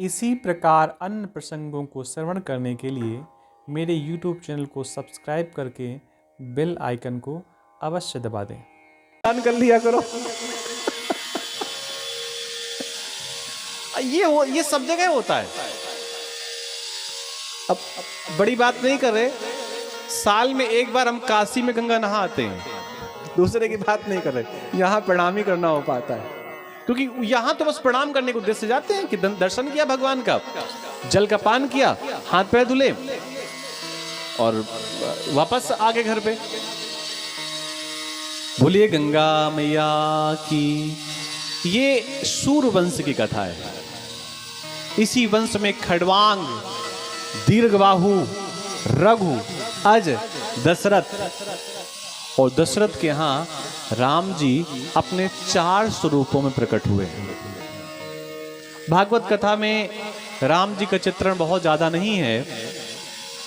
इसी प्रकार अन्य प्रसंगों को श्रवण करने के लिए मेरे YouTube चैनल को सब्सक्राइब करके बेल आइकन को अवश्य दबा दें। दान कर लिया करो। ये सब जगह होता है। अब बड़ी बात नहीं कर रहे, साल में एक बार हम काशी में गंगा नहा आते हैं, दूसरे की बात नहीं कर रहे। यहां प्रणाम ही करना हो पाता है, क्योंकि यहां तो बस प्रणाम करने के उद्देश्य से जाते हैं कि दर्शन किया भगवान का, जल का पान किया, हाथ पैर धुले और वापस आगे घर पे। बोलिए गंगा मैया की। ये सूर्यवंश की कथा है। इसी वंश में खड़वांग, दीर्घबाहु, रघु, अज, दशरथ, और दशरथ के यहां राम जी अपने 4 स्वरूपों में प्रकट हुए हैं। भागवत कथा में राम जी का चित्रण बहुत ज्यादा नहीं है।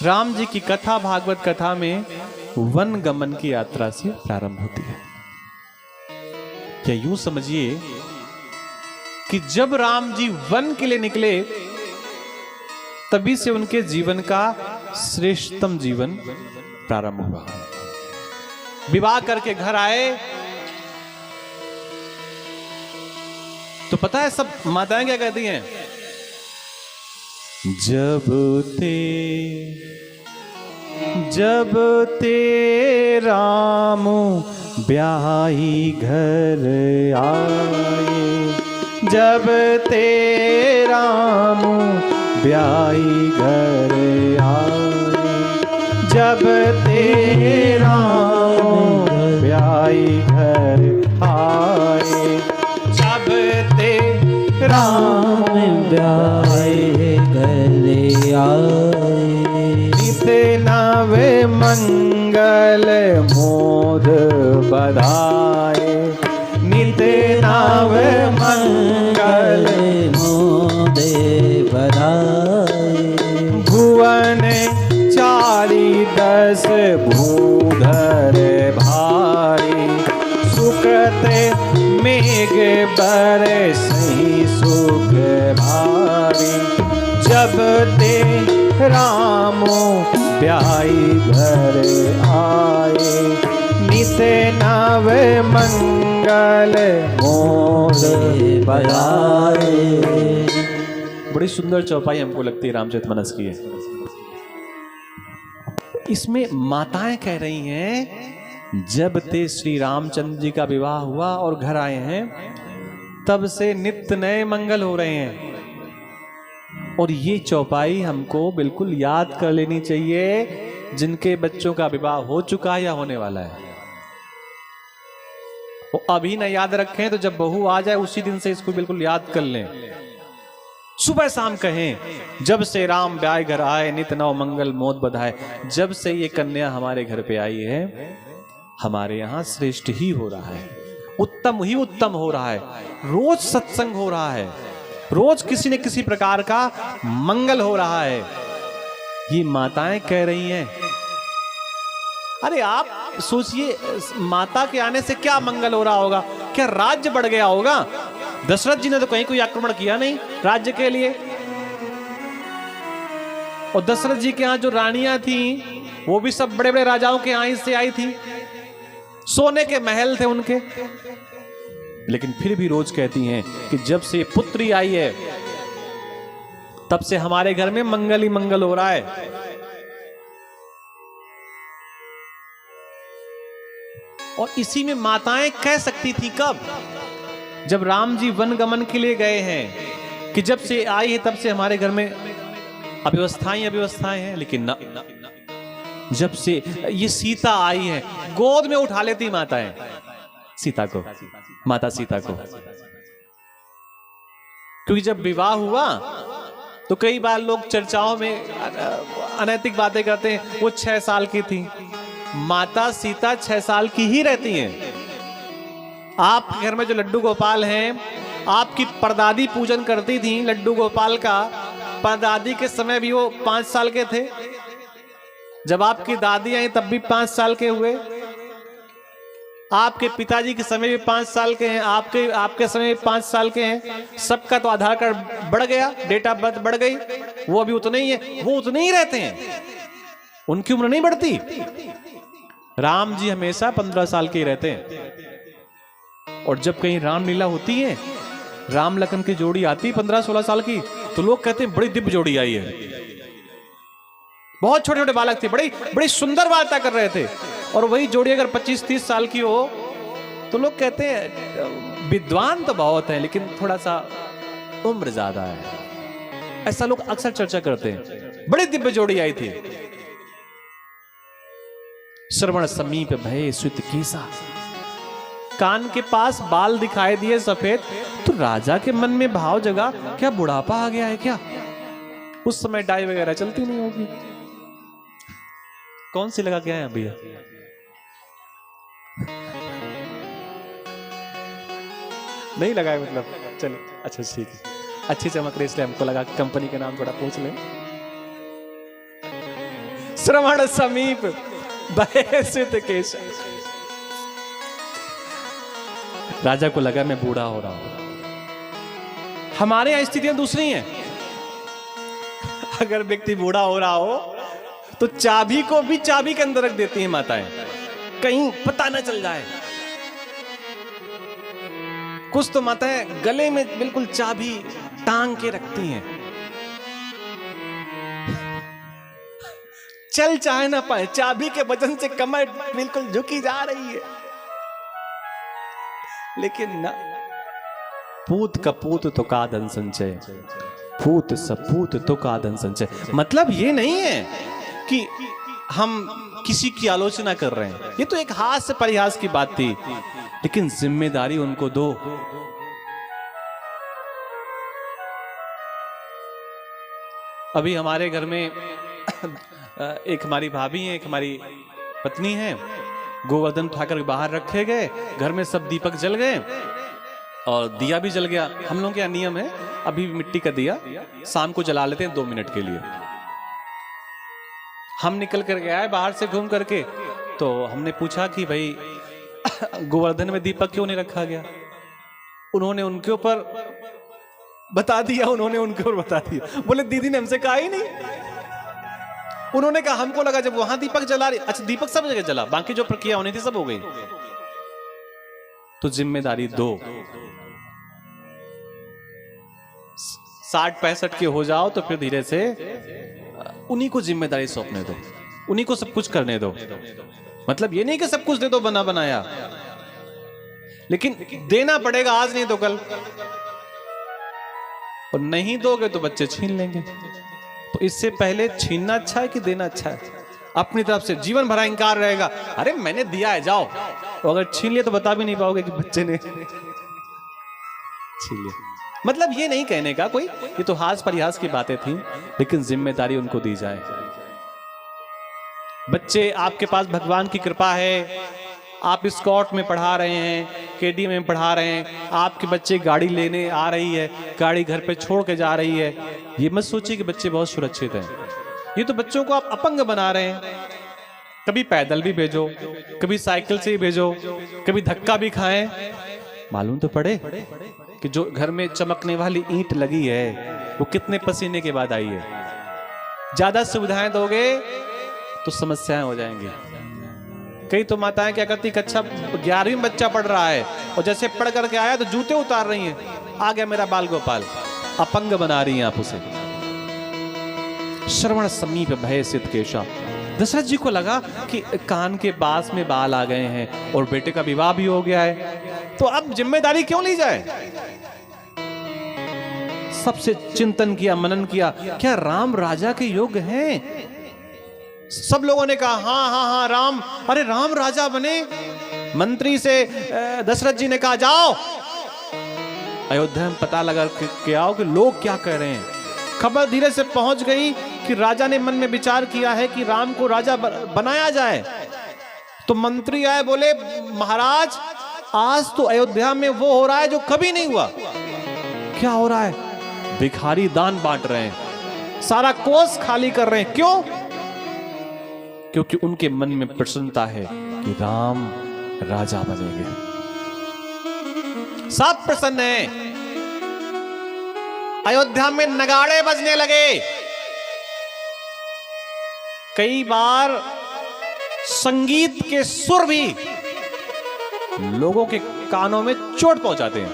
राम जी की कथा भागवत कथा में वन गमन की यात्रा से प्रारंभ होती है। क्या यूं समझिए कि जब राम जी वन के लिए निकले, तभी से उनके जीवन का श्रेष्ठतम जीवन प्रारंभ हुआ। विवाह करके घर आए तो पता है सब माताएं क्या कहती हैं? जब ते राम ब्याही घर आए, जब ते राम ब्याही घर आए, जब ते राम ब्याही घर आए, जब ते राम ब्याही घर आए, नित नव मंगल मोद बधाए, नित नव मंगल मोद बधाए, भुवन 10 भूधर भारी, सुकृत मेघ बरसहि सुख भारी, जब ते रामो ब्याही घर आए, नित नव मंगल मोद बधाए। बड़ी सुंदर चौपाई हमको लगती है रामचरितमानस की है। इसमें माताएं कह रही हैं, जब ते श्री रामचंद्र जी का विवाह हुआ और घर आए हैं, तब से नित्य नए मंगल हो रहे हैं। और ये चौपाई हमको बिल्कुल याद कर लेनी चाहिए, जिनके बच्चों का विवाह हो चुका है या होने वाला है। वो अभी न याद रखें तो जब बहू आ जाए उसी दिन से इसको बिल्कुल याद कर लें। सुबह शाम कहें, जब से राम ब्याह घर आए, नित नव मंगल मोद बधाए। जब से ये कन्या हमारे घर पे आई है, हमारे यहां श्रेष्ठ ही हो रहा है, उत्तम ही उत्तम हो रहा है। रोज सत्संग हो रहा है, रोज किसी न किसी प्रकार का मंगल हो रहा है। ये माताएं कह रही हैं। अरे आप सोचिए, माता के आने से क्या मंगल हो रहा होगा? क्या राज्य बढ़ गया होगा? दशरथ जी ने तो कहीं कोई आक्रमण किया नहीं राज्य के लिए। और दशरथ जी के यहां जो रानियां थी, वो भी सब बड़े बड़े राजाओं के यहां से आई थी, सोने के महल थे उनके। लेकिन फिर भी रोज कहती हैं कि जब से पुत्री आई है, तब से हमारे घर में मंगल ही मंगल हो रहा है। और इसी में माताएं कह सकती थी कब? जब राम जी वन गमन के लिए गए हैं, कि जब से आई है तब से हमारे घर में अव्यवस्थाएं हैं। लेकिन ना, जब से ये सीता आई है, गोद में उठा लेती माताएं सीता को, माता सीता को। क्योंकि जब विवाह हुआ तो कई बार लोग चर्चाओं में अनैतिक बातें करते हैं। वो 6 साल की थी, माता सीता 6 साल की ही रहती हैं। आपके घर में जो लड्डू गोपाल हैं, आपकी परदादी पूजन करती थी लड्डू गोपाल का। परदादी के समय भी वो 5 साल के थे। जब आपकी दादी आई तब भी 5 साल के हुए। आपके पिताजी के समय भी 5 साल के हैं, आपके समय भी 5 साल के हैं। सबका तो आधार कार्ड बढ़ गया, डेट ऑफ बर्थ बढ़ गई, वो अभी उतने ही है, वो उतने ही रहते हैं, उनकी उम्र नहीं बढ़ती। राम जी हमेशा 15 साल के ही रहते हैं। और जब कहीं रामलीला होती है, राम लखन की जोड़ी आती है 15-16 साल की, तो लोग कहते हैं बड़ी दिव्य जोड़ी आई है। बहुत छोटे छोटे बालक थे, बड़ी सुंदर वार्ता कर रहे थे। और वही जोड़ी अगर 25-30 साल की हो तो लोग कहते हैं विद्वान तो बहुत है लेकिन थोड़ा सा उम्र ज्यादा है। ऐसा लोग अक्सर चर्चा करते हैं। बड़ी दिव्य जोड़ी आई थी। श्रवण समीप भय सुत कीसा, कान के पास बाल दिखाई दिए सफेद, तो राजा के मन में भाव जगा, क्या बुढ़ापा आ गया है क्या? उस समय डाई वगैरह चलती नहीं होगी। कौन सी लगा क्या है भैया? नहीं लगाए मतलब, चलो अच्छा ठीक है, अच्छी चमक रही इसलिए हमको लगा कंपनी के नाम थोड़ा पूछ लें। श्रवण समीप भयसित केश, राजा को लगा मैं बूढ़ा हो रहा हूं। हमारे यहां स्थितियां दूसरी हैं। अगर व्यक्ति बूढ़ा हो रहा हो तो चाबी को भी चाबी के अंदर रख देती हैं माताएं, कहीं पता न चल जाए। कुछ तो माताएं गले में बिल्कुल चाबी टांग के रखती हैं, चल चाहे ना पाए, चाबी के वजन से कमर बिल्कुल झुकी जा रही है। लेकिन ना, पूत कपूत तो का धन संचय, पूत सपूत तो का धन संचय। मतलब ये नहीं है कि हम किसी की आलोचना कर रहे हैं, ये तो एक हास्य परिहास की बात थी, लेकिन जिम्मेदारी उनको दो। अभी हमारे घर में एक हमारी भाभी है, एक हमारी पत्नी है, गोवर्धन उठाकर बाहर रखे गए, घर में सब दीपक जल गए और दिया भी जल गया। हम लोगों का नियम है अभी मिट्टी का दिया शाम को जला लेते हैं 2 मिनट के लिए। हम निकल कर गए बाहर से घूम करके, तो हमने पूछा कि भाई गोवर्धन में दीपक क्यों नहीं रखा गया? उन्होंने उनके ऊपर बता दिया, बोले दीदी ने हमसे कहा ही नहीं। उन्होंने कहा हमको लगा जब वहां दीपक जला रही, अच्छा दीपक सब जगह जला, बाकी जो प्रक्रिया होनी थी सब हो गई। तो जिम्मेदारी दो। 60-65 के हो जाओ तो फिर धीरे से उन्हीं को जिम्मेदारी सौंपने दो, उन्हीं को सब कुछ करने दो। मतलब ये नहीं कि सब कुछ दे दो बना बनाया, लेकिन देना पड़ेगा, आज नहीं तो कल। और नहीं दोगे तो बच्चे छीन लेंगे। तो इससे पहले छीनना अच्छा है कि देना अच्छा है? अपनी तरफ से जीवन भरा इंकार रहेगा, अरे मैंने दिया है जाओ, तो अगर छीन लिया तो बता भी नहीं पाओगे कि बच्चे ने छीन लिया। मतलब ये नहीं कहने का कोई, ये तो हास परिहास की बातें थी, लेकिन जिम्मेदारी उनको दी जाए। बच्चे आपके पास भगवान की कृपा है, आप स्कॉट में पढ़ा रहे हैं, केडी में पढ़ा रहे हैं, आपके बच्चे गाड़ी लेने आ रही है, गाड़ी घर पे छोड़ के जा रही है, ये मत सोचिए कि बच्चे बहुत सुरक्षित हैं। ये तो बच्चों को आप अपंग बना रहे हैं। कभी पैदल भी भेजो, कभी साइकिल से ही भेजो, कभी धक्का भी खाएं, मालूम तो पड़े कि जो घर में चमकने वाली ईंट लगी है वो कितने पसीने के बाद आई है। ज्यादा सुविधाएं दोगे तो समस्याएं हो जाएंगी। कई तो माताएं क्या करती, कक्षा 11वीं में बच्चा पढ़ रहा है और जैसे पढ़ करके आया तो जूते उतार रही हैं, आ गया मेरा बाल गोपाल, अपंग बना रही हैं आप उसे। श्रवण समीप भय सित केशा, दशरथ जी को लगा कि कान के पास में बाल आ गए हैं और बेटे का विवाह भी हो गया है, तो अब जिम्मेदारी क्यों ली जाए? सबसे चिंतन किया, मनन किया, क्या राम राजा के योग्य हैं? सब लोगों ने कहा हाँ हाँ हाँ राम, अरे राम राजा बने। मंत्री से दशरथ जी ने कहा जाओ अयोध्या में पता लगा के आओ कि लोग क्या कह रहे हैं। खबर धीरे से पहुंच गई कि राजा ने मन में विचार किया है कि राम को राजा बनाया जाए। तो मंत्री आए, बोले महाराज आज तो अयोध्या में वो हो रहा है जो कभी नहीं हुआ। क्या हो रहा है? भिखारी दान बांट रहे हैं, सारा कोष खाली कर रहे हैं। क्यों? क्योंकि उनके मन में प्रसन्नता है कि राम राजा बनेंगे। सब प्रसन्न हैं। अयोध्या में नगाड़े बजने लगे। कई बार संगीत के सुर भी लोगों के कानों में चोट पहुंचाते हैं,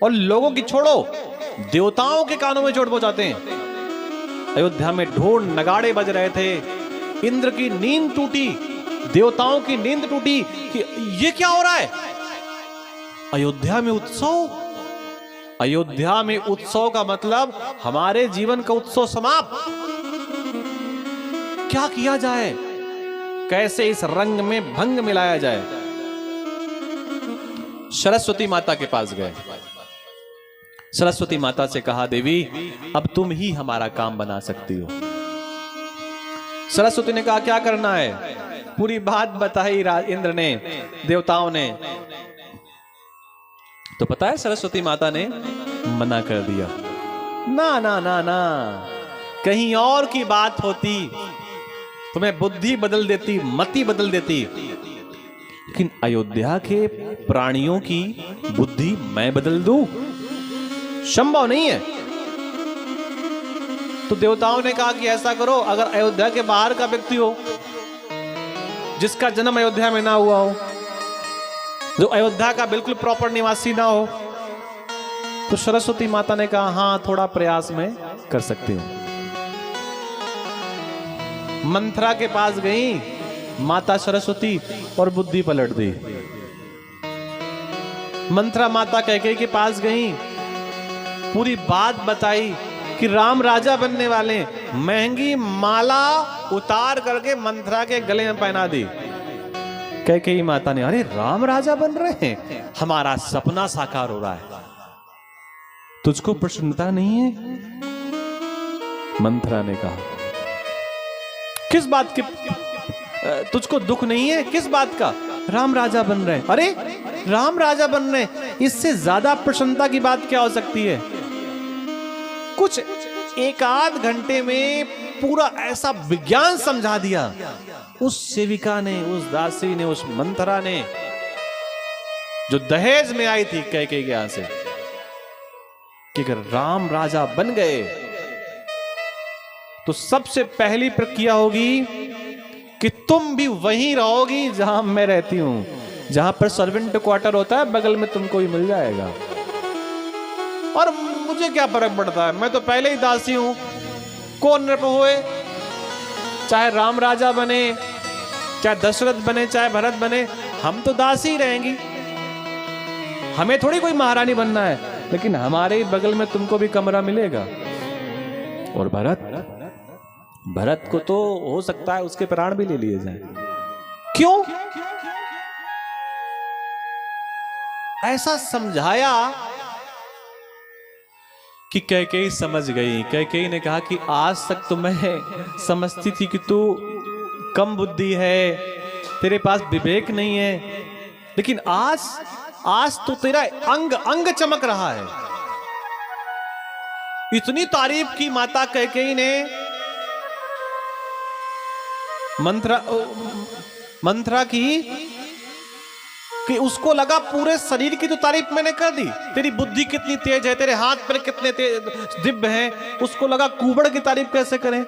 और लोगों की छोड़ो, देवताओं के कानों में चोट पहुंचाते हैं। अयोध्या में ढोल नगाड़े बज रहे थे। इंद्र की नींद टूटी, देवताओं की नींद टूटी कि ये क्या हो रहा है। अयोध्या में उत्सव, अयोध्या में उत्सव का मतलब हमारे जीवन का उत्सव समाप्त। क्या किया जाए, कैसे इस रंग में भंग मिलाया जाए। सरस्वती माता के पास गए। सरस्वती माता से कहा, देवी अब तुम ही हमारा काम बना सकती हो। सरस्वती ने कहा, क्या करना है। पूरी बात बताई इंद्र ने, देवताओं ने। तो पता है सरस्वती माता ने मना कर दिया। ना ना ना ना, कहीं और की बात होती, तुम्हें बुद्धि बदल देती, मति बदल देती, लेकिन अयोध्या के प्राणियों की बुद्धि मैं बदल दूं, संभव नहीं है। तो देवताओं ने कहा कि ऐसा करो, अगर अयोध्या के बाहर का व्यक्ति हो, जिसका जन्म अयोध्या में ना हुआ हो, जो अयोध्या का बिल्कुल प्रॉपर निवासी ना हो, तो सरस्वती माता ने कहा, हां थोड़ा प्रयास में कर सकती हूं। मंथरा के पास गई माता सरस्वती और बुद्धि पलट दी। मंथरा माता कैकेयी के पास गई, पूरी बात बताई कि राम राजा बनने वाले। महंगी माला उतार करके मंथरा के गले में पहना दी। कैकेयी माता ने, अरे राम राजा बन रहे हैं, हमारा सपना साकार हो रहा है, तुझको प्रसन्नता नहीं है। मंथरा ने कहा, किस बात के, तुझको दुख नहीं है, किस बात का। राम राजा बन रहे हैं। अरे राम राजा बन रहे हैं, इससे ज्यादा प्रसन्नता की बात क्या हो सकती है। कुछ एक आध घंटे में पूरा ऐसा विज्ञान समझा दिया उस सेविका ने, उस दासी ने, उस मंथरा ने, जो दहेज में आई थी कैकेयी के यहां से, कि अगर राम राजा बन गए तो सबसे पहली प्रक्रिया होगी कि तुम भी वहीं रहोगी जहां मैं रहती हूं, जहां पर सर्वेंट क्वार्टर होता है, बगल में तुमको ही मिल जाएगा। और मुझे क्या फर्क पड़ता है, मैं तो पहले ही दासी हूं। कौन नृप हुए, चाहे राम राजा बने, चाहे दशरथ बने, चाहे भरत बने, हम तो दासी ही रहेंगी। हमें थोड़ी कोई महारानी बनना है, लेकिन हमारे ही बगल में तुमको भी कमरा मिलेगा। और भरत को तो हो सकता है उसके प्राण भी ले लिए जाएं। क्यों ऐसा समझाया कि कैकेयी समझ गई। कैकेयी ने कहा कि आज तक तो मैं समझती थी कि तू कम बुद्धि है, तेरे पास विवेक नहीं है, लेकिन आज तो तेरा अंग अंग चमक रहा है। इतनी तारीफ की माता कैकेयी ने मंथरा की कि उसको लगा पूरे शरीर की तो तारीफ मैंने कर दी, तेरी बुद्धि कितनी तेज है, तेरे हाथ पर कितने दिव्य हैं, उसको लगा कुबड़ की तारीफ कैसे करें।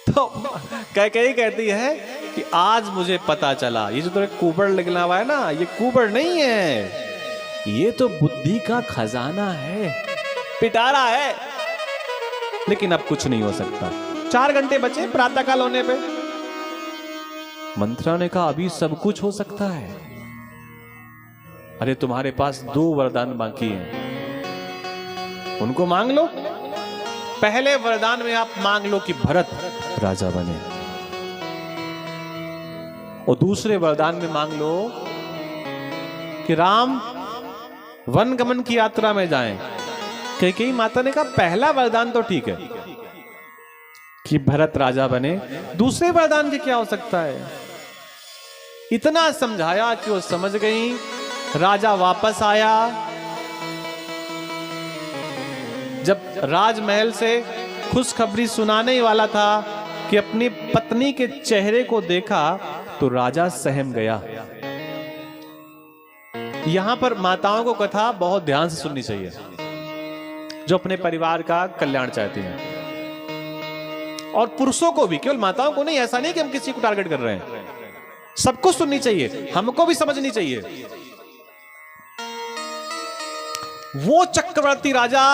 तो कैकेयी कहती है कि आज मुझे पता चला, ये जो तेरे कुबड़ लिखना हुआ है ना, ये कुबड़ नहीं है, ये तो बुद्धि का खजाना है, पिटारा है। लेकिन अब कुछ नहीं हो सकता। 4 घंटे बचे प्रातःकाल होने पे। मंथरा ने कहा, अभी सब कुछ हो सकता है। अरे तुम्हारे पास 2 वरदान बाकी हैं, उनको मांग लो। पहले वरदान में आप मांग लो कि भरत राजा बने, और दूसरे वरदान में मांग लो कि राम वन गमन की यात्रा में जाएं। कैकेयी माता ने कहा, पहला वरदान तो ठीक है कि भरत राजा बने, दूसरे वरदान के क्या हो सकता है। इतना समझाया कि वो समझ गई। राजा वापस आया, जब राजमहल से खुशखबरी सुनाने ही वाला था कि अपनी पत्नी के चेहरे को देखा तो राजा सहम गया। यहां पर माताओं को कथा बहुत ध्यान से सुननी चाहिए, जो अपने परिवार का कल्याण चाहती हैं, और पुरुषों को भी, केवल माताओं को नहीं। ऐसा नहीं कि हम किसी को टारगेट कर रहे हैं, सबको सुननी चाहिए, हमको भी समझनी चाहिए। वो चक्रवर्ती राजा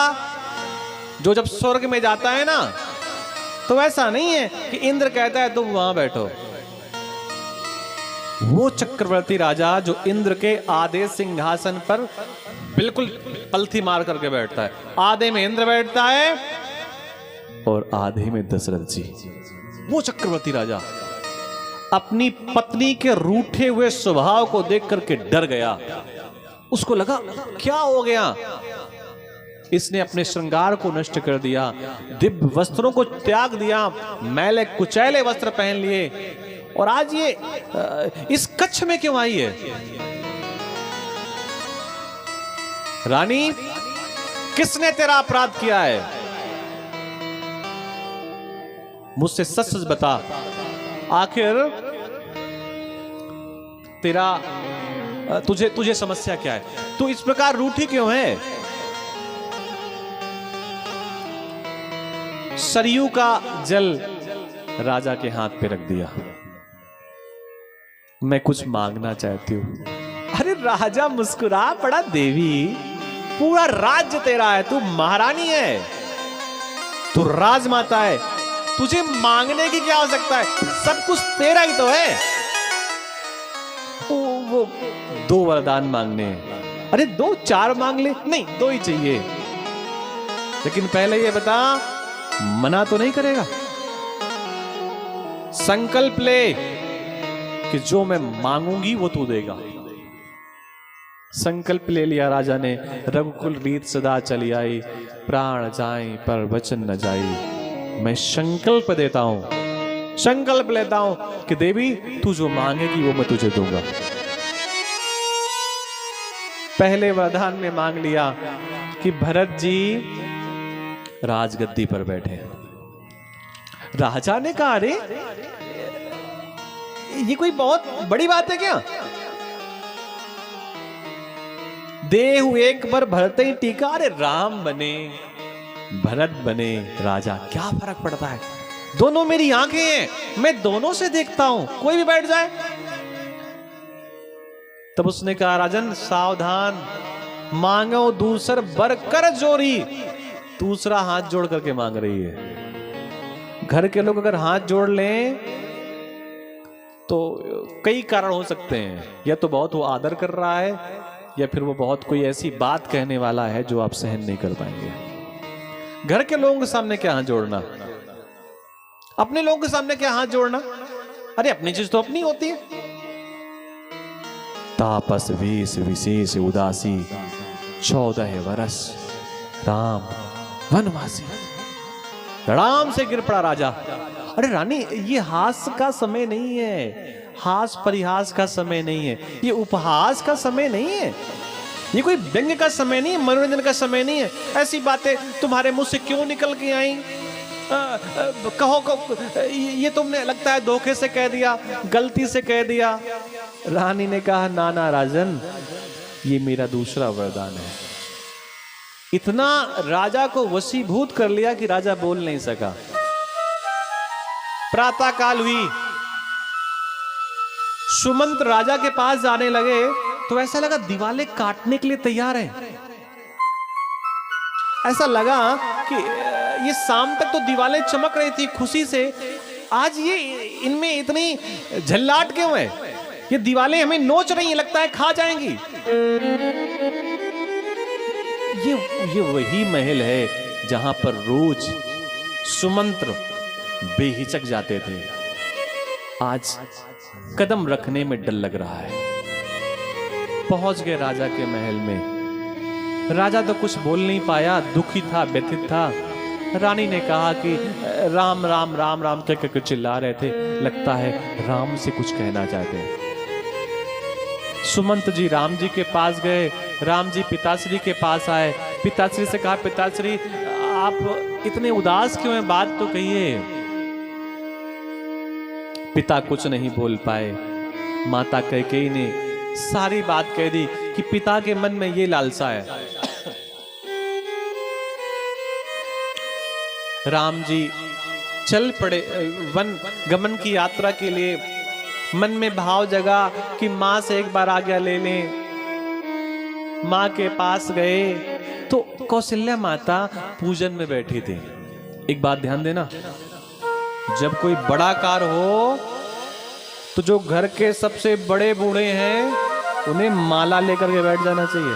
जो जब स्वर्ग में जाता है ना, तो ऐसा नहीं है कि इंद्र कहता है तुम वहां बैठो। वो चक्रवर्ती राजा जो इंद्र के आधे सिंहासन पर बिल्कुल पलथी मार करके बैठता है, आधे में इंद्र बैठता है और आधे में दशरथ जी। वो चक्रवर्ती राजा अपनी पत्नी के रूठे हुए स्वभाव को देख करके डर गया। उसको लगा क्या हो गया, इसने अपने श्रृंगार को नष्ट कर दिया, दिव्य वस्त्रों को त्याग दिया, मैले कुचैले वस्त्र पहन लिए, और आज ये इस कच्छ में क्यों आई है? रानी, किसने तेरा अपराध किया है? मुझसे सच सच बता, आखिर तेरा तुझे समस्या क्या है? तू इस प्रकार रूठी क्यों है? सरयू का जल राजा के हाथ पे रख दिया। मैं कुछ मांगना चाहती हूं। अरे राजा मुस्कुरा पड़ा, देवी पूरा राज्य तेरा है, तू महारानी है, तू राजमाता है, तुझे मांगने की क्या आवश्यकता है? सब कुछ तेरा ही तो है। वो 2 वरदान मांगने हैं। अरे 2 4 मांग ले, नहीं 2 ही चाहिए। लेकिन पहले ये बता, मना तो नहीं करेगा? संकल्प ले कि जो मैं मांगूंगी वो तू देगा। संकल्प ले लिया राजा ने। रघुकुल रीत सदा चली आई, प्राण जाए पर वचन न जाई। मैं संकल्प देता हूं, संकल्प लेता हूं कि देवी तू जो मांगेगी वो मैं तुझे दूंगा। पहले वरदान में मांग लिया कि भरत जी राजगद्दी पर बैठे। राजा ने कहा अरे ये कोई बहुत बड़ी बात है क्या? देहु एक बार भरत ही टीका, अरे राम बने भरत बने राजा, क्या फर्क पड़ता है? दोनों मेरी आंखें हैं, मैं दोनों से देखता हूं, कोई भी बैठ जाए। तब उसने कहा राजन सावधान, मांगो दूसर बर कर जोरी। दूसरा हाथ जोड़ करके मांग रही है। घर के लोग अगर हाथ जोड़ लें तो कई कारण हो सकते हैं, या तो बहुत वो आदर कर रहा है, या फिर वो बहुत कोई ऐसी बात कहने वाला है जो आप सहन नहीं कर पाएंगे। घर के लोगों के सामने क्या हाथ जोड़ना, अपने लोगों के सामने क्या हाथ जोड़ना? अरे अपनी चीज तो अपनी होती है। तापस वेश विशेष उदासी, 14 वर्ष राम वनवासी। राम से गिर पड़ा राजा। अरे रानी, ये हास का समय नहीं है, हास परिहास का समय नहीं है, ये उपहास का समय नहीं है, ये कोई व्यंग्य का समय नहीं है, मनोरंजन का समय नहीं है। ऐसी बातें तुम्हारे मुंह से क्यों निकल के आई? कहो ये तुमने लगता है धोखे से कह दिया, गलती से कह दिया। रानी ने कहा ना ना राजन, ये मेरा दूसरा वरदान है। इतना राजा को वशीभूत कर लिया कि राजा बोल नहीं सका। प्रातः काल हुई, सुमंत राजा के पास जाने लगे तो ऐसा लगा दीवालें काटने के लिए तैयार है। ऐसा लगा कि ये शाम तक तो दीवालें चमक रही थी खुशी से, आज ये इनमें इतनी झल्लाट क्यों है? ये दीवालें हमें नोच रही हैं, लगता है खा जाएंगी। ये वही महल है जहां पर रोज सुमंत्र बेहिचक जाते थे। आज कदम रखने में डर लग रहा है। पहुंच गए राजा के महल में। राजा तो कुछ बोल नहीं पाया, दुखी था, व्यथित था। रानी ने कहा कि राम राम राम राम कह कर चिल्ला रहे थे, लगता है राम से कुछ कहना चाहते हैं। सुमंत जी राम जी के पास गए, राम जी पिताश्री के पास आए। पिताश्री से कहा पिताश्री आप इतने उदास क्यों हैं, बात तो कहिए। पिता कुछ नहीं बोल पाए। माता कैकेयी ने सारी बात कह दी कि पिता के मन में ये लालसा है। राम जी चल पड़े वन गमन की यात्रा के लिए। मन में भाव जगा कि मां से एक बार आज्ञा ले लें। मां के पास गए तो कौशल्या माता पूजन में बैठी थी। एक बात ध्यान देना, जब कोई बड़ा कार्य हो तो जो घर के सबसे बड़े बूढ़े हैं उन्हें माला लेकर के बैठ जाना चाहिए।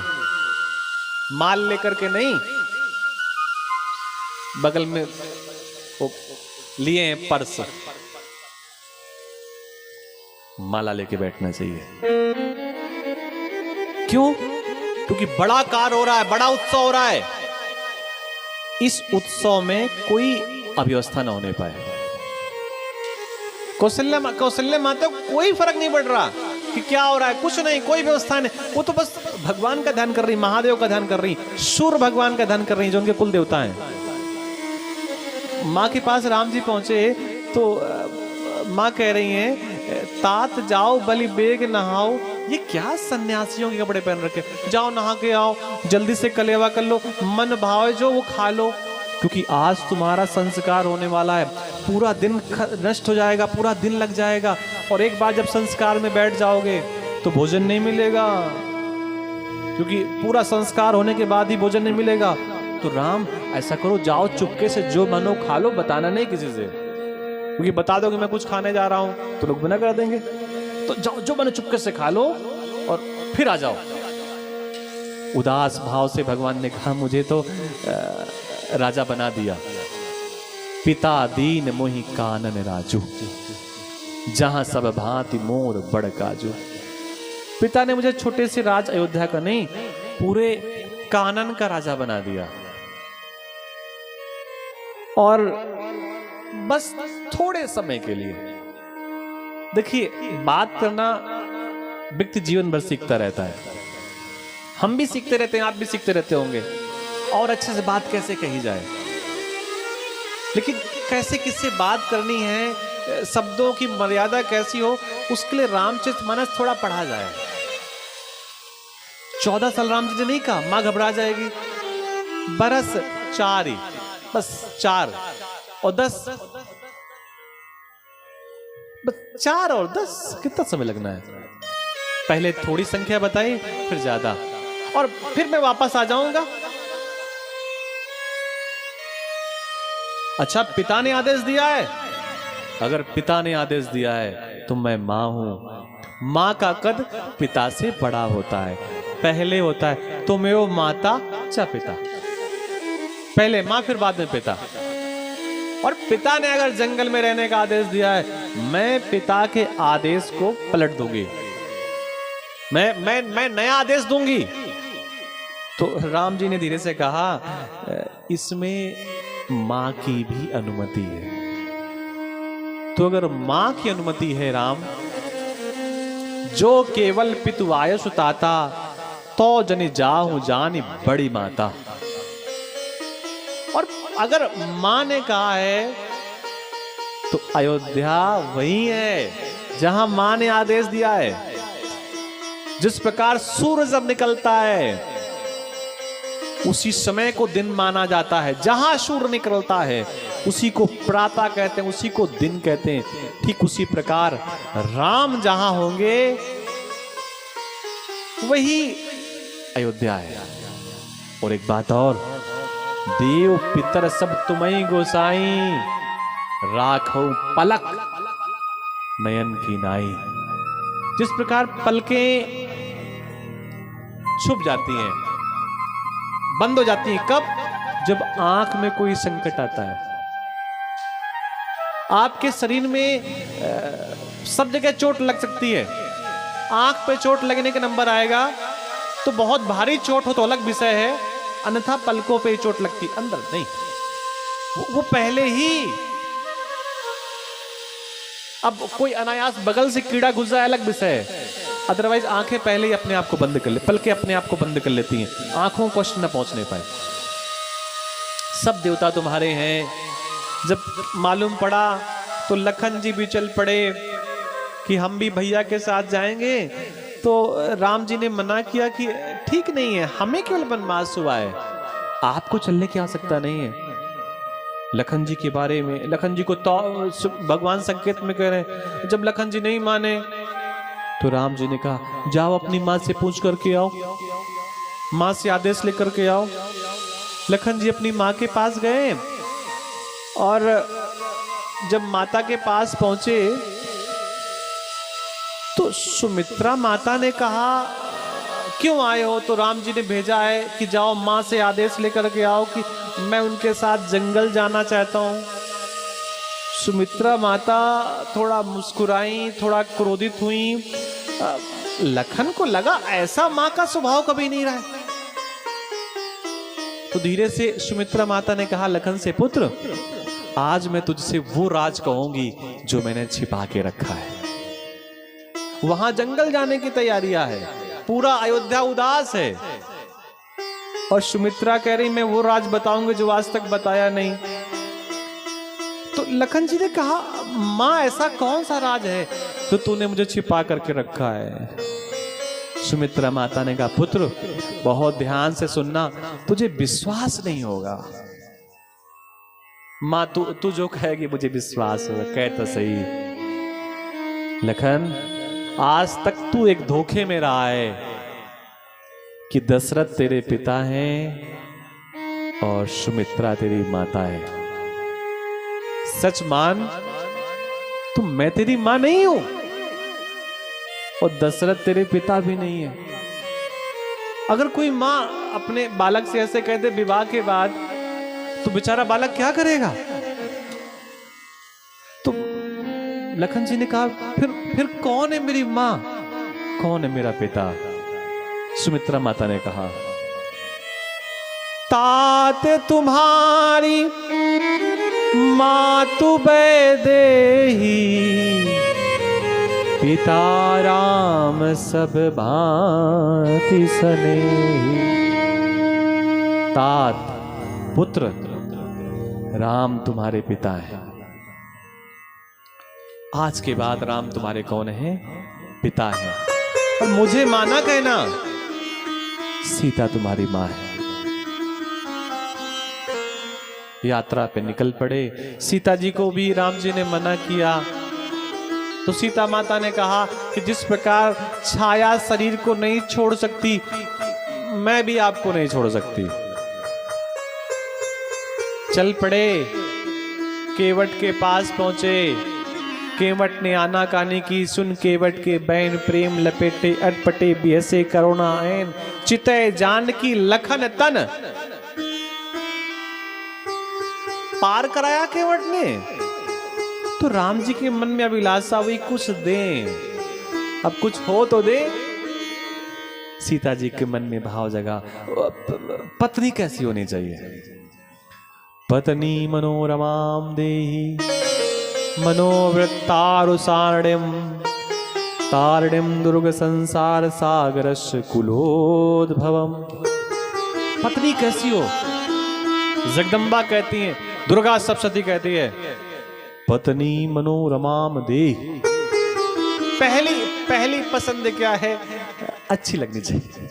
माल लेकर के नहीं, बगल में वो लिए हैं पर्स, माला लेके बैठना चाहिए। क्यों? क्योंकि बड़ा कार्य हो रहा है, बड़ा उत्सव हो रहा है। इस उत्सव में कोई अव्यवस्था ना होने पाए। कौशल्या माता को कोई फर्क नहीं पड़ रहा कि क्या हो रहा है, कुछ नहीं, कोई व्यवस्था नहीं। वो तो बस भगवान का ध्यान कर रही, महादेव का ध्यान कर रही, सूर्य भगवान का ध्यान कर रही, जो उनके कुल देवता हैं। माँ के पास राम जी पहुंचे तो माँ कह रही हैं, तात जाओ बलि बेग नहाओ। ये क्या सन्यासियों के कपड़े पहन रखे, जाओ नहा के आओ, जल्दी से कलेवा कर लो, मन भाव जो वो खा लो, क्योंकि आज तुम्हारा संस्कार होने वाला है। पूरा दिन नष्ट हो जाएगा, पूरा दिन लग जाएगा, और एक बार जब संस्कार में बैठ जाओगे तो भोजन नहीं मिलेगा, क्योंकि पूरा संस्कार होने के बाद ही भोजन नहीं मिलेगा। तो राम ऐसा करो, जाओ चुपके से जो मनो खा लो, बताना नहीं किसी से, क्योंकि बता दो कि मैं कुछ खाने जा रहा हूं तो लोग मना कर देंगे। तो जाओ, जो मनो चुपके से खा लो और फिर आ जाओ। उदास भाव से भगवान ने कहा, मुझे तो राजा बना दिया। पिता दीन मोहि कानन राजू, जहां सब भांति मोर बड़ काजू। पिता ने मुझे छोटे से राज अयोध्या का नहीं, पूरे कानन का राजा बना दिया। और बस थोड़े समय के लिए। देखिए, बात करना व्यक्ति जीवन भर सीखता रहता है। हम भी सीखते रहते हैं, आप भी सीखते रहते होंगे, और अच्छे से बात कैसे कही जाए, लेकिन कैसे किससे बात करनी है, शब्दों की मर्यादा कैसी हो, उसके लिए रामचरितमानस थोड़ा पढ़ा जाए। 14 साल राम जी ने नहीं कहा, मां घबरा जाएगी। बरस 4 ही, बस 4 और 10, बस 4 और 10 कितना समय लगना है? पहले थोड़ी संख्या बताई, फिर ज्यादा, और फिर मैं वापस आ जाऊंगा। अच्छा, पिता ने आदेश दिया है। अगर पिता ने आदेश दिया है तो मैं मां हूं। मां का कद पिता से बड़ा होता है, पहले होता है तुमेव माता च पिता, पहले मां फिर बाद में पिता। और पिता ने अगर जंगल में रहने का आदेश दिया है, मैं पिता के आदेश को पलट दूंगी, मैं नया आदेश दूंगी। तो राम जी ने धीरे से कहा, इसमें मां की भी अनुमति है। तो अगर मां की अनुमति है राम, जो केवल पितु आयु ताता, तो जनि जाहु जानी बड़ी माता। और अगर मां ने कहा है तो अयोध्या वही है जहां मां ने आदेश दिया है। जिस प्रकार सूर्य जब निकलता है उसी समय को दिन माना जाता है, जहां सूर्य निकलता है उसी को प्रातः कहते हैं, उसी को दिन कहते हैं। ठीक उसी प्रकार राम जहां होंगे वही अयोध्या है। और एक बात और, देव पितर सब तुम्हीं गोसाई, राखो पलक नयन की नाई। जिस प्रकार पलकें छुप जाती हैं, बंद हो जाती हैं, कब? जब आंख में कोई संकट आता है। आपके शरीर में सब जगह चोट लग सकती है, आंख पे चोट लगने का नंबर आएगा तो बहुत भारी चोट हो तो अलग विषय है, अन्यथा पलकों पे चोट लगती, अंदर नहीं। वो पहले ही, अब कोई अनायास बगल से कीड़ा घुस जाए अलग विषय है, अदरवाइज आंखें पहले ही अपने आप को बंद कर ले, पलकें अपने आप को बंद कर लेती हैं, आंखों को कष्ट न पहुंचने पाए। सब देवता तुम्हारे हैं। जब मालूम पड़ा तो लखन जी भी चल पड़े कि हम भी भैया के साथ जाएंगे। तो राम जी ने मना किया कि ठीक नहीं है, हमें केवल वनवास हुआ है, आपको चलने की आवश्यकता नहीं है। लखन जी के बारे में, लखन जी को तो भगवान संकेत में कह रहे हैं। जब लखन जी नहीं माने तो राम जी ने कहा जाओ अपनी माँ से पूछ करके आओ, माँ से आदेश लेकर के आओ। लखन जी अपनी माँ के पास गए और जब माता के पास पहुंचे तो सुमित्रा माता ने कहा क्यों आए हो? तो राम जी ने भेजा है कि जाओ माँ से आदेश लेकर के आओ कि मैं उनके साथ जंगल जाना चाहता हूं। सुमित्रा माता थोड़ा मुस्कुराई, थोड़ा क्रोधित हुई। लखन को लगा ऐसा माँ का स्वभाव कभी नहीं रहा है। तो धीरे से सुमित्रा माता ने कहा लखन से, पुत्र आज मैं तुझसे वो राज कहूंगी जो मैंने छिपा के रखा है। वहां जंगल जाने की तैयारियां है, पूरा अयोध्या उदास है और सुमित्रा कह रही मैं वो राज बताऊंगी जो आज तक बताया नहीं। तो लखन जी ने कहा मां ऐसा कौन सा राज है जो तूने मुझे छिपा करके रखा है? सुमित्रा माता ने कहा पुत्र बहुत ध्यान से सुनना, तुझे विश्वास नहीं होगा। मां तू जो कहेगी मुझे विश्वास होगा। कह तो सही लखन, आज तक तू एक धोखे में रहा है कि दशरथ तेरे पिता हैं और सुमित्रा तेरी माता है। सच मान तू मैं तेरी मां नहीं हूं और दशरथ तेरे पिता भी नहीं है। अगर कोई मां अपने बालक से ऐसे कहते विवाह के बाद तो बेचारा बालक क्या करेगा? तो लखन जी ने कहा फिर कौन है मेरी मां, कौन है मेरा पिता? सुमित्रा माता ने कहा तात तुम्हारी मातु वैदेही, पिता राम सब भांति स्नेही। तात पुत्र, राम तुम्हारे पिता हैं। आज के बाद राम तुम्हारे कौन है? पिता हैं। और मुझे माना कहना, सीता तुम्हारी मां है। यात्रा पे निकल पड़े। सीता जी को भी राम जी ने मना किया तो सीता माता ने कहा कि जिस प्रकार छाया शरीर को नहीं छोड़ सकती, मैं भी आपको नहीं छोड़ सकती। चल पड़े, केवट के पास पहुंचे। केवट ने आनाकानी की, सुन केवट के बैन, प्रेम लपेटे अटपटे बिहसे करुणा ऐन, चितय जानकी लखन तन। पार कराया केवट ने। तो राम जी के मन में अभिलाषा हुई कुछ दें, अब कुछ हो तो दे। सीता जी के मन में भाव जगा, पत्नी कैसी होनी चाहिए? पत्नी मनोरमाम देहि मनोवृत्तारुसारणिम, तारणिम दुर्ग संसार सागरस्य कुलोद्भवम। पत्नी कैसी हो? जगदम्बा कहती है, दुर्गा सप्तशती कहती है पत्नी मनोरमाम देहि। पहली पसंद क्या है? अच्छी लगनी चाहिए।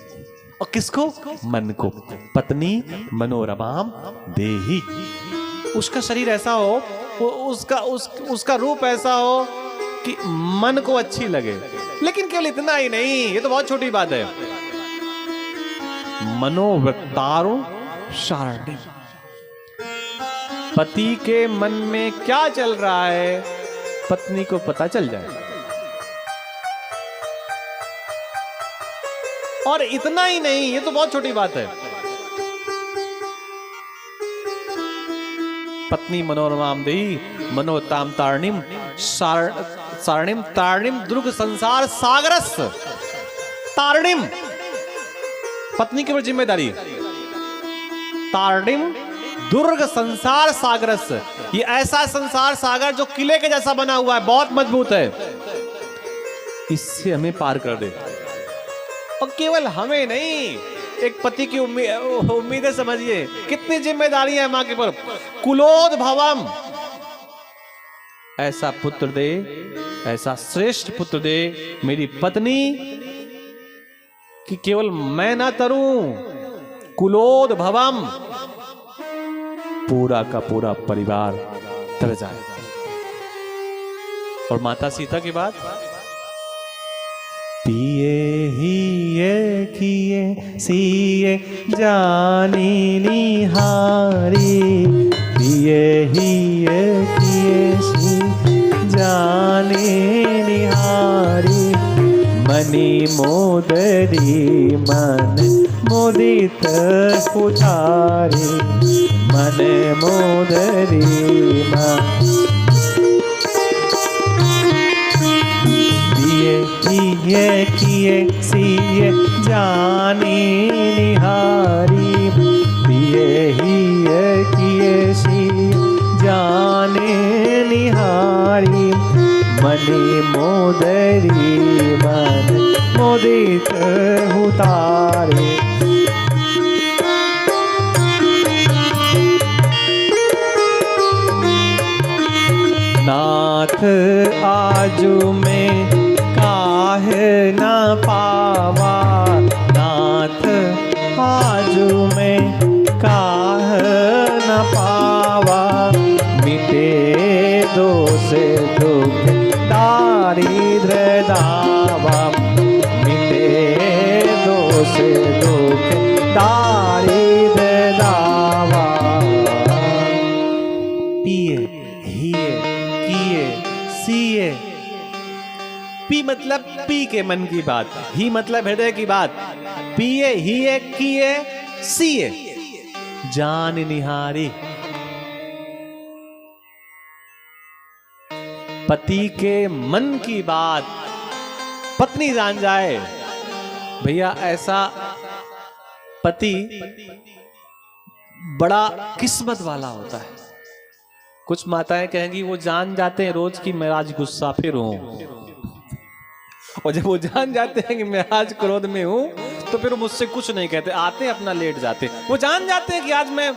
और किसको? मन को। पत्नी मनोरमाम देहि, उसका शरीर ऐसा हो, उसका रूप ऐसा हो कि मन को अच्छी लगे। लेकिन केवल इतना ही नहीं, ये तो बहुत छोटी बात है। मनोवृत्तारु सारणिम, पति के मन में क्या चल रहा है पत्नी को पता चल जाए। और इतना ही नहीं, ये तो बहुत छोटी बात है। पत्नी मनोरमाम देहि मनोताम तारणिम सारणिम तारणिम दुर्ग संसार सागरस। तारणिम, पत्नी की जिम्मेदारी। तारणिम दुर्ग संसार सागरस, ये ऐसा संसार सागर जो किले के जैसा बना हुआ है, बहुत मजबूत है, इससे हमें पार कर दे। और केवल हमें नहीं, एक पति की उम्मीदें समझिए, कितनी जिम्मेदारी है मां के ऊपर। कुलोद्भवम, ऐसा पुत्र दे, ऐसा श्रेष्ठ पुत्र दे मेरी पत्नी कि केवल मैं ना तरूं, कुलोद्भवम, पूरा का पूरा परिवार तर जाए। और माता सीता की बात, पिए ही ये किए सिए जानी निहारी, पिए ही ये किए सी जानी निहारी, मनी मोदरी मन मोदित पुचारी, मन मोदरी मन किए किए सिए जानी निहारी, पिए ही किए सिए जाने निहारी, मनी मोदरी मन मोदित उतारे। नाथ आजू में काहे न पावा, नाथ आजू में काहे न पावा, मिटे दोष दुख दारिद्र दावा, मिटे दोष दुख दारिद्र दावा। पिए हिए किए सिए, पी मतलब पी के मन की बात, ही मतलब हृदय की बात, पिए हिए किए सिए जान निहारी, पति के मन की बात पत्नी जान जाए। भैया ऐसा पति बड़ा किस्मत वाला होता है। कुछ माताएं कहेंगी वो जान जाते हैं रोज की मैं आज गुस्सा फिर हूं, और जब वो जान जाते हैं कि मैं आज क्रोध में हूं तो फिर वो मुझसे कुछ नहीं कहते, आते अपना लेट जाते। वो जान जाते हैं कि आज मैं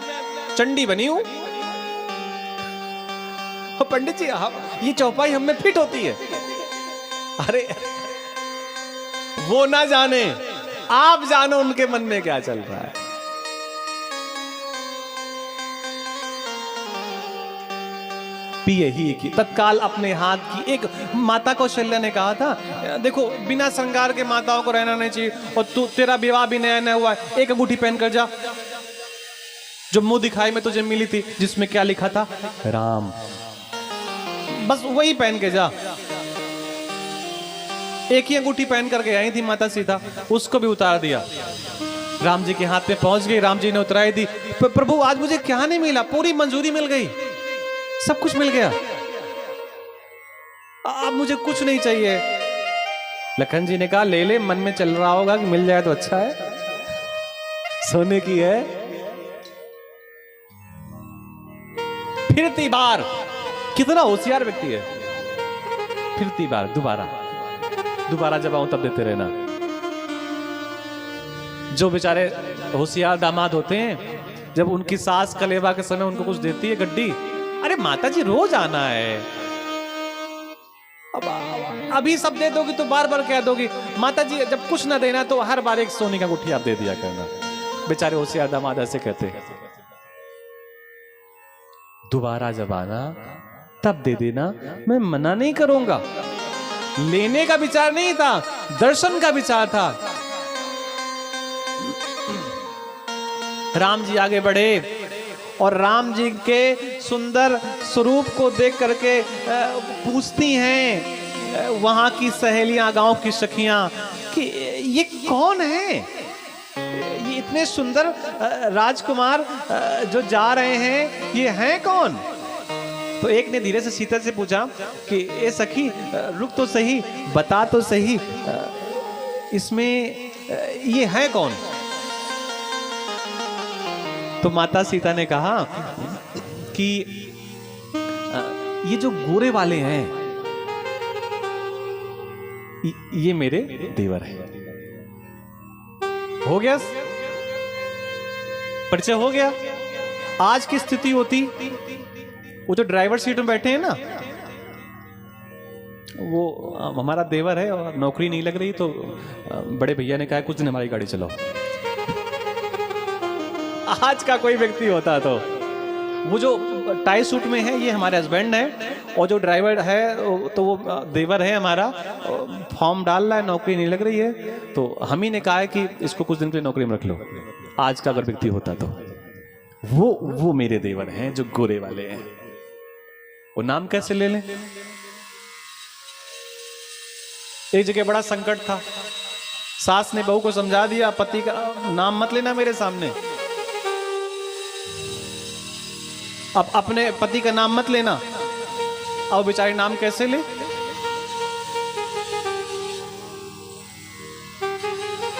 चंडी बनी हूं। पंडित जी ये चौपाई हम में फिट होती है। अरे वो ना जाने, आप जानो उनके मन में क्या चल रहा है। पिए ही की तत्काल अपने हाथ की, एक माता कौशल्या ने कहा था, देखो बिना श्रृंगार के माताओं को रहना नहीं चाहिए, और तू तेरा विवाह भी नया नया हुआ है, एक अंगूठी पहन कर जा जो मुंह दिखाई में तुझे मिली थी, जिसमें क्या लिखा था राम, बस वही पहन के जा। एक ही अंगूठी पहन करके आई थी माता सीता, उसको भी उतार दिया। राम जी के हाथ पे पहुंच गई, राम जी ने उतराई दी। प्रभु आज मुझे क्या नहीं मिला, पूरी मंजूरी मिल गई, सब कुछ मिल गया, अब मुझे कुछ नहीं चाहिए। लखन जी ने कहा ले ले, मन में चल रहा होगा कि मिल जाए तो अच्छा है, सोने की है। फिरती बार, कितना होशियार व्यक्ति है, फिरती बार दोबारा जब आऊं तब देते रहना। जो बेचारे होशियार दामाद होते हैं, जब उनकी सास कलेवा के समय उनको कुछ देती है गड्डी, अरे माता जी रोज आना है, अब अभी सब दे दोगी तो बार बार क्या दोगी, माता जी जब कुछ ना देना तो हर बार एक सोने का गुठी आप दे दिया करना। बेचारे होशियार दामाद ऐसे कहते हैं, दोबारा जब आना तब दे देना, मैं मना नहीं करूंगा। लेने का विचार नहीं था, दर्शन का विचार था। राम जी आगे बढ़े और राम जी के सुंदर स्वरूप को देख करके पूछती हैं वहां की सहेलियां, गांव की सखियां कि ये कौन है, ये इतने सुंदर राजकुमार जो जा रहे हैं, ये हैं कौन। तो एक ने धीरे से सीता से पूछा कि ए सखी रुक तो सही, बता तो सही, इसमें ये है कौन। तो माता सीता ने कहा कि ये जो गोरे वाले हैं ये मेरे देवर हैं। हो गया, परिचय हो गया। आज की स्थिति होती, वो जो ड्राइवर सीट में बैठे हैं ना, वो हमारा देवर है और नौकरी नहीं लग रही, तो बड़े भैया ने कहा कुछ दिन हमारी गाड़ी चलाओ। आज का कोई व्यक्ति होता तो वो जो टाई सूट में है ये हमारे हस्बैंड है, और जो ड्राइवर है तो वो देवर है हमारा, फॉर्म डाल रहा है, नौकरी नहीं लग रही है, तो हम ही ने कहा है कि इसको कुछ दिन के लिए नौकरी में रख लो। आज का अगर व्यक्ति होता तो वो मेरे देवर हैं जो गोरे वाले हैं। वो नाम कैसे ले लें? एक जगह बड़ा संकट था, सास ने बहू को समझा दिया पति का नाम मत लेना मेरे सामने, अब अपने पति का नाम मत लेना। अब बेचारी नाम कैसे ले?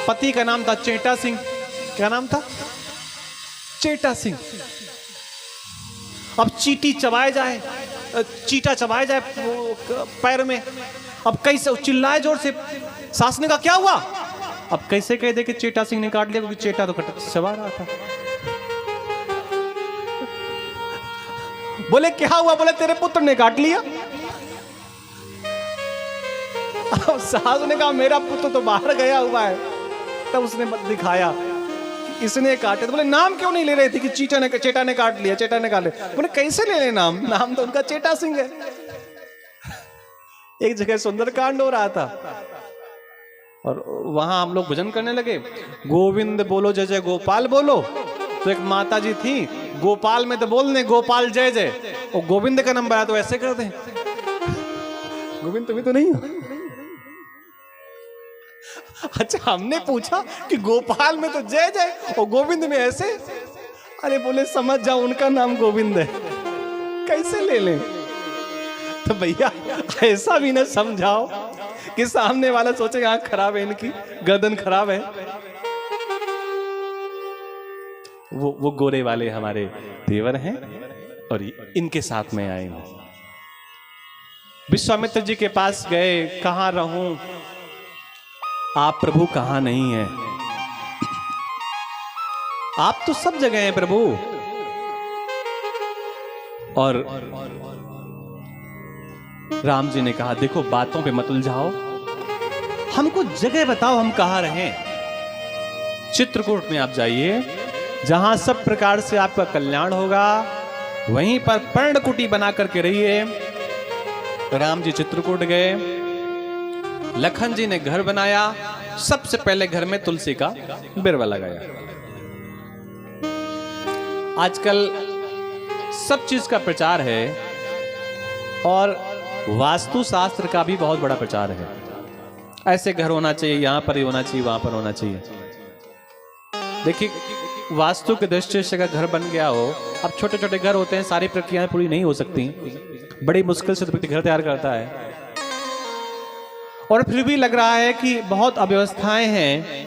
पति का नाम था चेटा सिंह। क्या नाम था? चेटा सिंह। अब चीटी चबाए जाए, चीटा चबाए जाए पैर में, अब कैसे चिल्लाए जोर से। सास ने कहा क्या हुआ? अब कैसे कह दे कि चेटा सिंह ने काट लिया, क्योंकि चेटा तो चबा रहा था। बोले क्या हुआ? बोले तेरे पुत्र ने काट लिया। अब सास ने कहा मेरा पुत्र तो बाहर गया हुआ है। तब उसने दिखाया इसने काटे। तो बोले नाम क्यों नहीं ले रही थी कि चेटा ने काट लिया, चेटा ने काट लिया। बोले कैसे ले ले नाम? नाम तो उनका चेटा सिंह है। एक जगह सुंदरकांड हो रहा था और वहां हम लोग भजन करने लगे, गोविंद बोलो जय जय गोपाल बोलो। तो एक माता जी थी, गोपाल में तो बोलने गोपाल जय जय, और गोविंद का नंबर आया तो ऐसे कर दे। गोविंद तुम्हें तो नहीं हो। अच्छा हमने पूछा कि गोपाल में तो जय जय और गोविंद में ऐसे। अरे बोले समझ जाओ उनका नाम गोविंद है, कैसे ले लें? तो भैया ऐसा भी ना समझाओ कि सामने वाला सोचे आंख खराब है, इनकी गर्दन खराब है। वो गोरे वाले हमारे देवर हैं और इनके साथ में आए हैं। विश्वामित्र जी के पास गए, कहां रहूं आप प्रभु, कहां नहीं है? आप तो सब जगह हैं प्रभु। और राम जी ने कहा देखो बातों पे मत उलझाओ, हमको जगह बताओ हम कहां रहें। चित्रकूट में आप जाइए, जहां सब प्रकार से आपका कल्याण होगा, वहीं पर पर्णकुटी बना करके रहिए। राम जी चित्रकूट गए, लखन जी ने घर बनाया। सबसे पहले घर में तुलसी का बिरवा लगाया। आजकल सब चीज का प्रचार है और वास्तु शास्त्र का भी बहुत बड़ा प्रचार है। ऐसे घर होना चाहिए, यहां पर ही होना चाहिए, वहां पर होना चाहिए। देखिए वास्तु के दृष्टि से अगर घर बन गया हो, अब छोटे छोटे घर होते हैं, सारी प्रक्रियाएं पूरी नहीं हो सकती, बड़ी मुश्किल से तो व्यक्ति घर तैयार करता है, और फिर भी लग रहा है कि बहुत अव्यवस्थाएं हैं।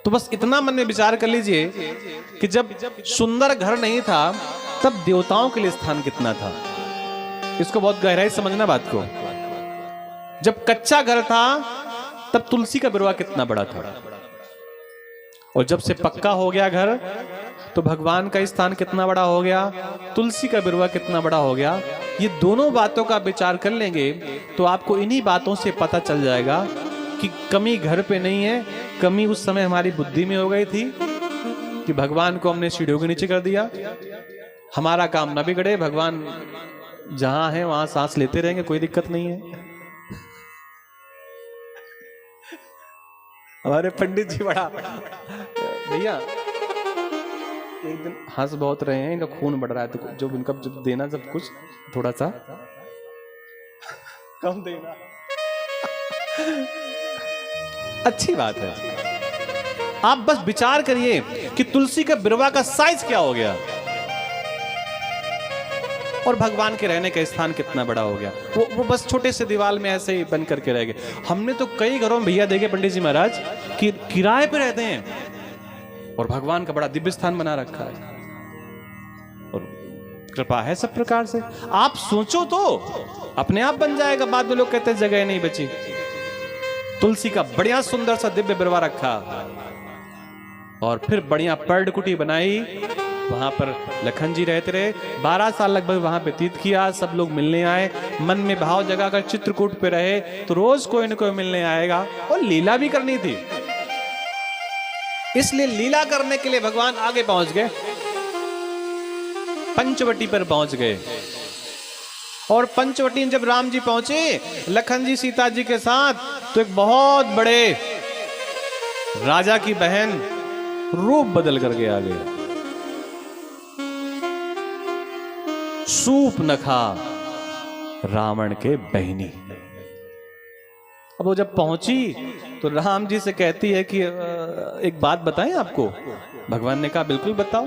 तो बस इतना मन में विचार कर लीजिए कि जब सुंदर घर नहीं था तब देवताओं के लिए स्थान कितना था। इसको बहुत गहराई समझना बात को। जब कच्चा घर था तब तुलसी का बिरवा कितना बड़ा था, और जब से पक्का हो गया घर तो भगवान का स्थान कितना बड़ा हो गया, तुलसी का बिरवा कितना बड़ा हो गया। ये दोनों बातों का विचार कर लेंगे तो आपको इन्हीं बातों से पता चल जाएगा कि कमी घर पे नहीं है, कमी उस समय हमारी बुद्धि में हो गई थी कि भगवान को हमने सीढ़ियों के नीचे कर दिया। हमारा काम न बिगड़े, भगवान जहां है वहां सांस लेते रहेंगे, कोई दिक्कत नहीं है। हमारे पंडित जी बड़ा भैया एक दिन हंस बहुत रहे हैं, इनका खून बढ़ रहा है, तो जो इनका जब देना सब कुछ थोड़ा सा कम देना अच्छी बात है। आप बस विचार करिए कि तुलसी का बिरवा का साइज क्या हो गया और भगवान के रहने का स्थान कितना बड़ा हो गया। वो बस छोटे से दीवार में ऐसे ही बन करके रह गए। हमने तो कई घरों में भैया देखे पंडित जी महाराज कि किराए पे रहते हैं और भगवान का बड़ा दिव्य स्थान बना रखा है, और कृपा है सब प्रकार से। आप सोचो तो अपने आप बन जाएगा। बाद में लोग कहते हैं जगह नहीं बची। तुलसी का बढ़िया सुंदर सा दिव्य बिरवा रखा और फिर बढ़िया पर्णकुटी बनाई वहां पर लखन जी रहते रहे। 12 साल लगभग वहां व्यतीत किया। सब लोग मिलने आए, मन में भाव जगा कर चित्रकूट पे रहे तो रोज कोई न कोई मिलने आएगा और लीला भी करनी थी। इसलिए लीला करने के लिए भगवान आगे पहुंच गए, पंचवटी पर पहुंच गए। और पंचवटी जब राम जी पहुंचे लखन जी सीता जी के साथ, तो एक बहुत बड़े राजा की बहन रूप बदल करके आ गई। सूपनखा रावण के बहनी। अब वो जब पहुंची तो राम जी से कहती है कि एक बात बताएं आपको। भगवान ने कहा बिल्कुल बताओ,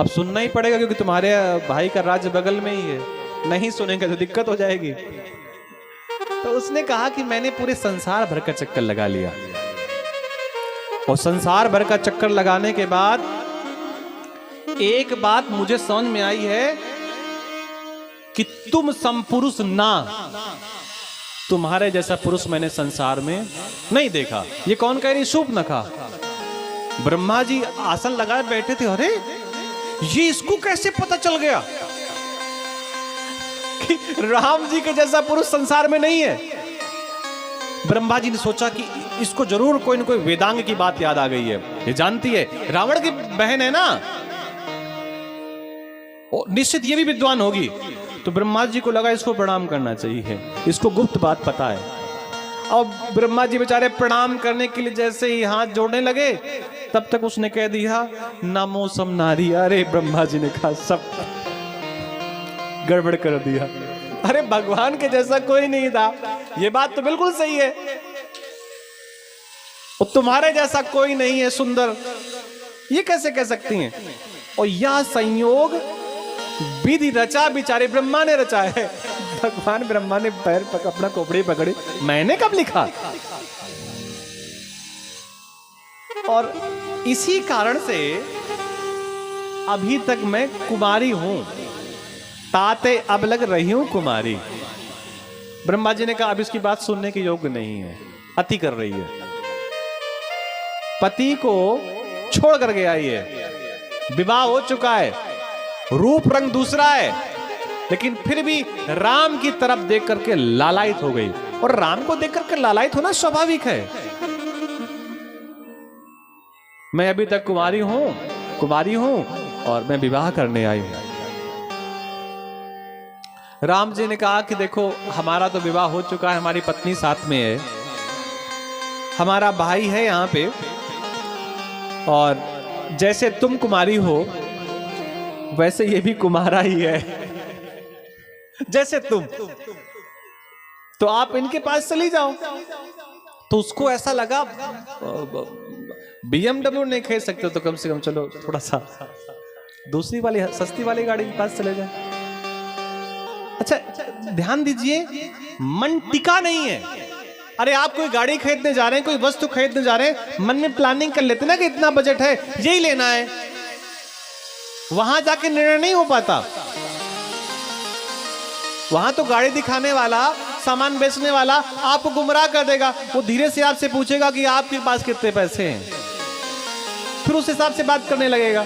अब सुनना ही पड़ेगा क्योंकि तुम्हारे भाई का राज्य बगल में ही है, नहीं सुनेंगे तो दिक्कत हो जाएगी। तो उसने कहा कि मैंने पूरे संसार भर का चक्कर लगा लिया, और संसार भर का चक्कर लगाने के बाद एक बात मुझे समझ में आई है कि तुम समपुरुष ना, तुम्हारे जैसा पुरुष मैंने संसार में नहीं देखा। ये कौन कह रही? सूपनखा। ब्रह्मा जी आसन लगाए बैठे थे, अरे ये इसको कैसे पता चल गया कि राम जी के जैसा पुरुष संसार में नहीं है। ब्रह्मा जी ने सोचा कि इसको जरूर कोई न कोई वेदांग की बात याद आ गई है, ये जानती है रावण की बहन है ना, निश्चित ये भी विद्वान होगी। तो ब्रह्मा जी को लगा इसको प्रणाम करना चाहिए, इसको गुप्त बात पता है। अब ब्रह्मा जी बेचारे प्रणाम करने के लिए जैसे ही हाथ जोड़ने लगे, तब तक उसने कह दिया नमो सम नारी। अरे ब्रह्मा जी ने कहा सब गड़बड़ कर दिया, अरे भगवान के जैसा कोई नहीं था, ये बात तो बिल्कुल सही है, और तुम्हारे जैसा कोई नहीं है सुंदर, ये कैसे कह सकती हैं? और यह संयोग विधि रचा बिचारे ब्रह्मा ने रचा है। भगवान ब्रह्मा ने पैर अपना खोपड़ी पकड़े, मैंने कब लिखा? और इसी कारण से अभी तक मैं कुमारी हूं, ताते अब लग रही हूं कुमारी। ब्रह्मा जी ने कहा अब इसकी बात सुनने के योग्य नहीं है, अति कर रही है, पति को छोड़ कर के आई है, विवाह हो चुका है, रूप रंग दूसरा है, लेकिन फिर भी राम की तरफ देख करके लालायित हो गई। और राम को देख करके लालायित होना स्वाभाविक है। मैं अभी तक कुमारी हूं और मैं विवाह करने आई हूं। राम जी ने कहा कि देखो हमारा तो विवाह हो चुका है, हमारी पत्नी साथ में है, हमारा भाई है यहां पे, और जैसे तुम कुमारी हो वैसे ये भी कुमारा ही है जैसे तुम, तो आप इनके पास चली जाओ। तो उसको ऐसा लगा BMW नहीं खरीद सकते तो कम से कम चलो थोड़ा सा दूसरी वाली सस्ती वाली गाड़ी के पास चले जाए। अच्छा ध्यान दीजिए, मन टिका नहीं है। अरे आप कोई गाड़ी खरीदने जा रहे हैं, कोई वस्तु खरीदने जा रहे हैं, मन में प्लानिंग कर लेते ना कि इतना बजट है, यही लेना है, वहां जाके निर्णय नहीं हो पाता। वहां तो गाड़ी दिखाने वाला, सामान बेचने वाला आपको गुमराह कर देगा। वो धीरे से आपसे पूछेगा कि आपके पास कितने पैसे हैं, फिर उस हिसाब से बात करने लगेगा।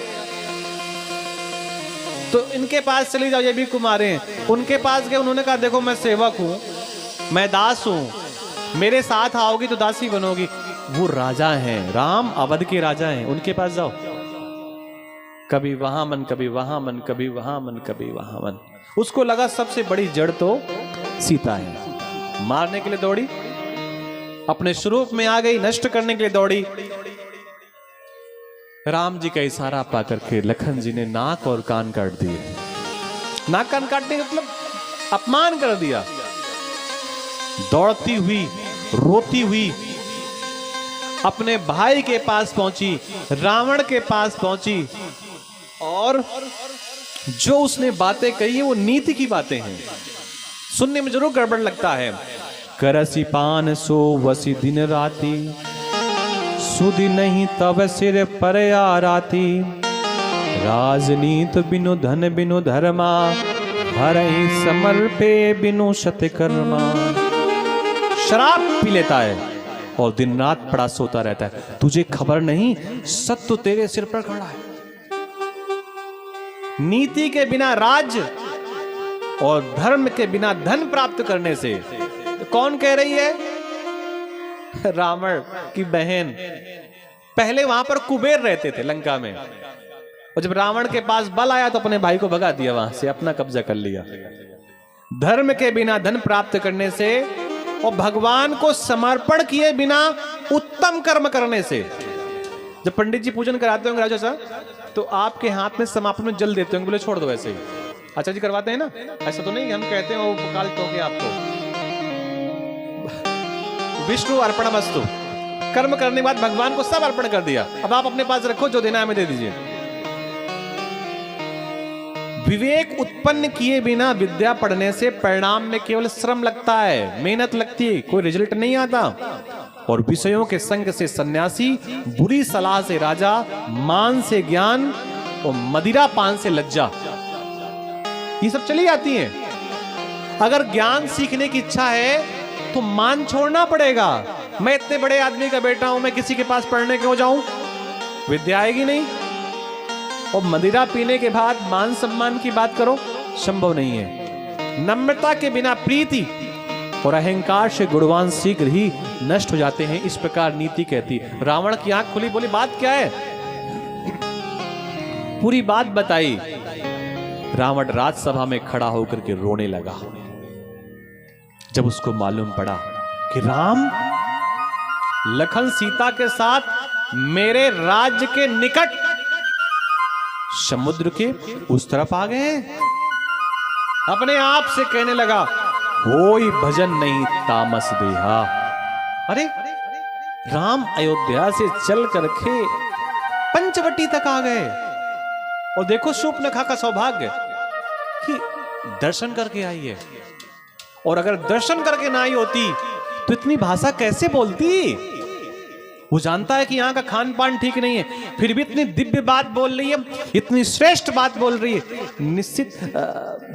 तो इनके पास चली जाओ, ये भी कुमारे हैं। उनके पास गए, उन्होंने कहा देखो मैं सेवक हूं, मैं दास हूं, मेरे साथ आओगी तो दासी बनोगी। वो राजा हैं, राम अवध के राजा हैं, उनके पास जाओ, कभी वहां मन, कभी वहां मन, कभी वहां मन, कभी वहां मन। उसको लगा सबसे बड़ी जड़ तो सीता है, मारने के लिए दौड़ी, अपने स्वरूप में आ गई, नष्ट करने के लिए दौड़ी। राम जी का इशारा पाकर के लखन जी ने नाक और कान काट दिए। नाक कान काटने का मतलब अपमान कर दिया। दौड़ती हुई, रोती हुई अपने भाई के पास पहुंची, रावण के पास पहुंची, और जो उसने बातें कही है वो नीति की बातें हैं। सुनने में जरूर गड़बड़ लगता है। करसी पान सो वसी दिन राती, सुधि नहीं तब सिर पर आराती, राजनीत बिनु धन बिनु धर्मा, हरहि समर्पे बिनु सत्यकर्मा। शराब पी लेता है और दिन रात पड़ा सोता रहता है। तुझे खबर नहीं, सत्य तेरे सिर पर खड़ा है। नीति के बिना राज्य और धर्म के बिना धन प्राप्त करने से। तो कौन कह रही है? रावण की बहन। पहले वहां पर कुबेर रहते थे लंका में, और जब रावण के पास बल आया तो अपने भाई को भगा दिया, वहां से अपना कब्जा कर लिया। धर्म के बिना धन प्राप्त करने से और भगवान को समर्पण किए बिना उत्तम कर्म करने से। जब पंडित जी पूजन कराते होंगे राजा साहब, तो आपके हाथ में समापन में जल देते होंगे, बोले छोड़ दो ऐसे ही। अच्छा जी करवाते हैं ना, ऐसा तो नहीं हम कहते हैं वो काल टोके आपको। विष्णु अर्पणमस्तु, कर्म करने के बाद भगवान को सब अर्पण कर दिया, अब आप अपने पास रखो, जो देना है हमें दे दीजिए। विवेक उत्पन्न किए बिना विद्या पढ़ने से परिणाम में केवल श्रम लगता है, मेहनत लगती है, कोई रिजल्ट नहीं आता। और विषयों के संग से सन्यासी, बुरी सलाह से राजा, मान से ज्ञान और मदिरा पान से लज्जा, ये सब चली जाती हैं। अगर ज्ञान सीखने की इच्छा है तो मान छोड़ना पड़ेगा। मैं इतने बड़े आदमी का बेटा हूं, मैं किसी के पास पढ़ने क्यों जाऊं? विद्या आएगी नहीं। और मदिरा पीने के बाद मान सम्मान की बात करो, संभव नहीं है। नम्रता के बिना प्रीति और अहंकार से गुणवान शीघ्र ही नष्ट हो जाते हैं, इस प्रकार नीति कहती। रावण की आंख खुली, बोली बात क्या है? पूरी बात बताई। रावण राजसभा में खड़ा होकर के रोने लगा जब उसको मालूम पड़ा कि राम लखन सीता के साथ मेरे राज्य के निकट समुद्र के उस तरफ आ गए। अपने आप से कहने लगा, कोई भजन नहीं तामस देहा। अरे राम अयोध्या से चल करके पंचवटी तक आ गए, और देखो शूर्पणखा का सौभाग्य कि दर्शन करके आई है। और अगर दर्शन करके ना आई होती तो इतनी भाषा कैसे बोलती? वो जानता है कि यहाँ का खान पान ठीक नहीं है, फिर भी इतनी दिव्य बात बोल रही है, इतनी श्रेष्ठ बात बोल रही है। निश्चित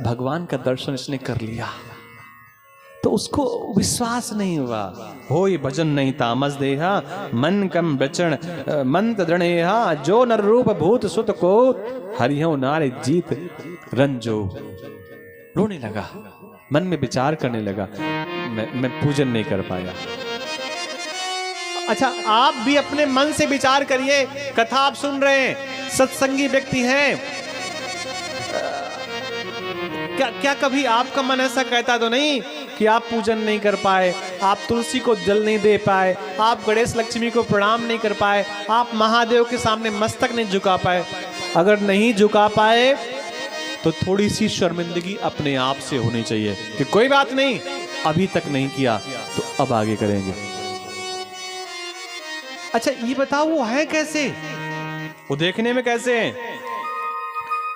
भगवान का दर्शन इसने कर लिया, तो उसको विश्वास नहीं हुआ। होई भजन नहीं तामस देहा, मन कम बचन मंत दृढ़ेहा, जो नर रूप भूत सुत को हरियो नारे जीत रंजो। रोने लगा, मन में विचार करने लगा, मैं पूजन नहीं कर पाया। अच्छा, आप भी अपने मन से विचार करिए। कथा आप सुन रहे हैं, सत्संगी व्यक्ति हैं, क्या कभी आपका मन ऐसा कहता तो नहीं कि आप पूजन नहीं कर पाए, आप तुलसी को जल नहीं दे पाए, आप गणेश लक्ष्मी को प्रणाम नहीं कर पाए, आप महादेव के सामने मस्तक नहीं झुका पाए? अगर नहीं झुका पाए तो थोड़ी सी शर्मिंदगी अपने आप से होनी चाहिए कि कोई बात नहीं, अभी तक नहीं किया तो अब आगे करेंगे। अच्छा ये बताओ, वो है कैसे? वो देखने में कैसे हैं?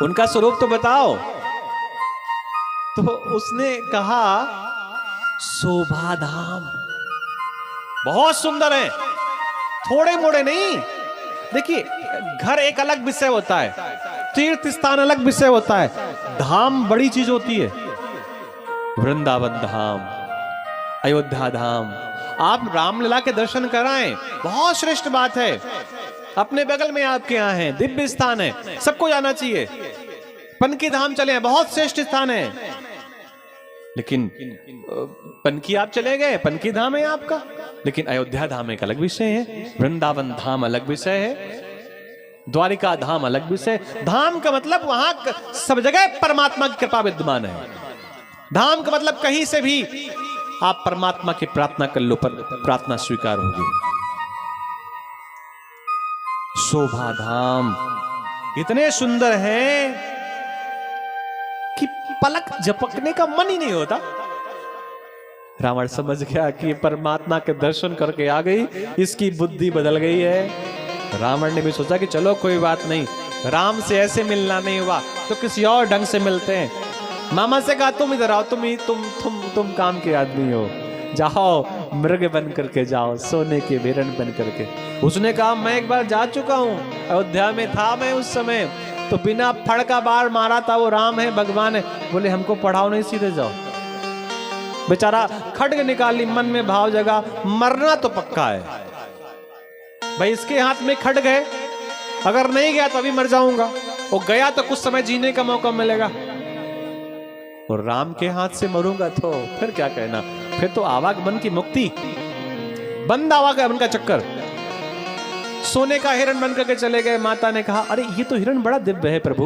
उनका स्वरूप तो बताओ। तो उसने कहा, शोभा धाम बहुत सुंदर है, थोड़े मोड़े नहीं। देखिए, घर एक अलग विषय होता है, तीर्थ स्थान अलग विषय होता है, धाम बड़ी चीज होती है। वृंदावन धाम, अयोध्या धाम, आप रामलला के दर्शन कराएं, बहुत श्रेष्ठ बात है। अपने बगल में आपके यहाँ है, दिव्य स्थान है, सबको जाना चाहिए। पनकी धाम चले, बहुत श्रेष्ठ स्थान है। लेकिन पनकी आप चले गए, पनकी धाम है आपका, लेकिन अयोध्या धाम एक अलग विषय है, वृंदावन धाम अलग विषय है, द्वारिका धाम अलग विषय। धाम का मतलब वहां सब जगह परमात्मा की कृपा विद्यमान है। धाम का मतलब कहीं से भी आप परमात्मा की प्रार्थना कर लो, पर प्रार्थना स्वीकार होगी। शोभा धाम इतने सुंदर हैं कि पलक झपकने का मन ही नहीं होता। रावण समझ गया कि परमात्मा के दर्शन करके आ गई, इसकी बुद्धि बदल गई है। रावण ने भी सोचा कि चलो कोई बात नहीं, राम से ऐसे मिलना नहीं हुआ तो किसी और ढंग से मिलते हैं। मामा से कहा, तुम इधर आओ, तुम काम के आदमी हो, जाओ मृग बन करके जाओ, सोने के बेरन बन करके। उसने कहा, मैं एक बार जा चुका हूं, अयोध्या में था मैं उस समय, तो बिना फड़ का बार मारा था, वो राम है, भगवान है। बोले हमको पढ़ाओ नहीं, सीधे जाओ। बेचारा खड्ग निकाली, मन में भाव जगा, मरना तो पक्का है भाई, इसके हाथ में खड्ग है, अगर नहीं गया तो अभी मर जाऊंगा। वो गया तो कुछ समय जीने का मौका मिलेगा, और राम के हाथ से मरूंगा तो फिर क्या कहना, फिर तो आवागमन की मुक्ति, बंद आवागमन का चक्कर। सोने का हिरण बन करके चले गए। माता ने कहा अरे ये तो हिरण बड़ा दिव्य है प्रभु,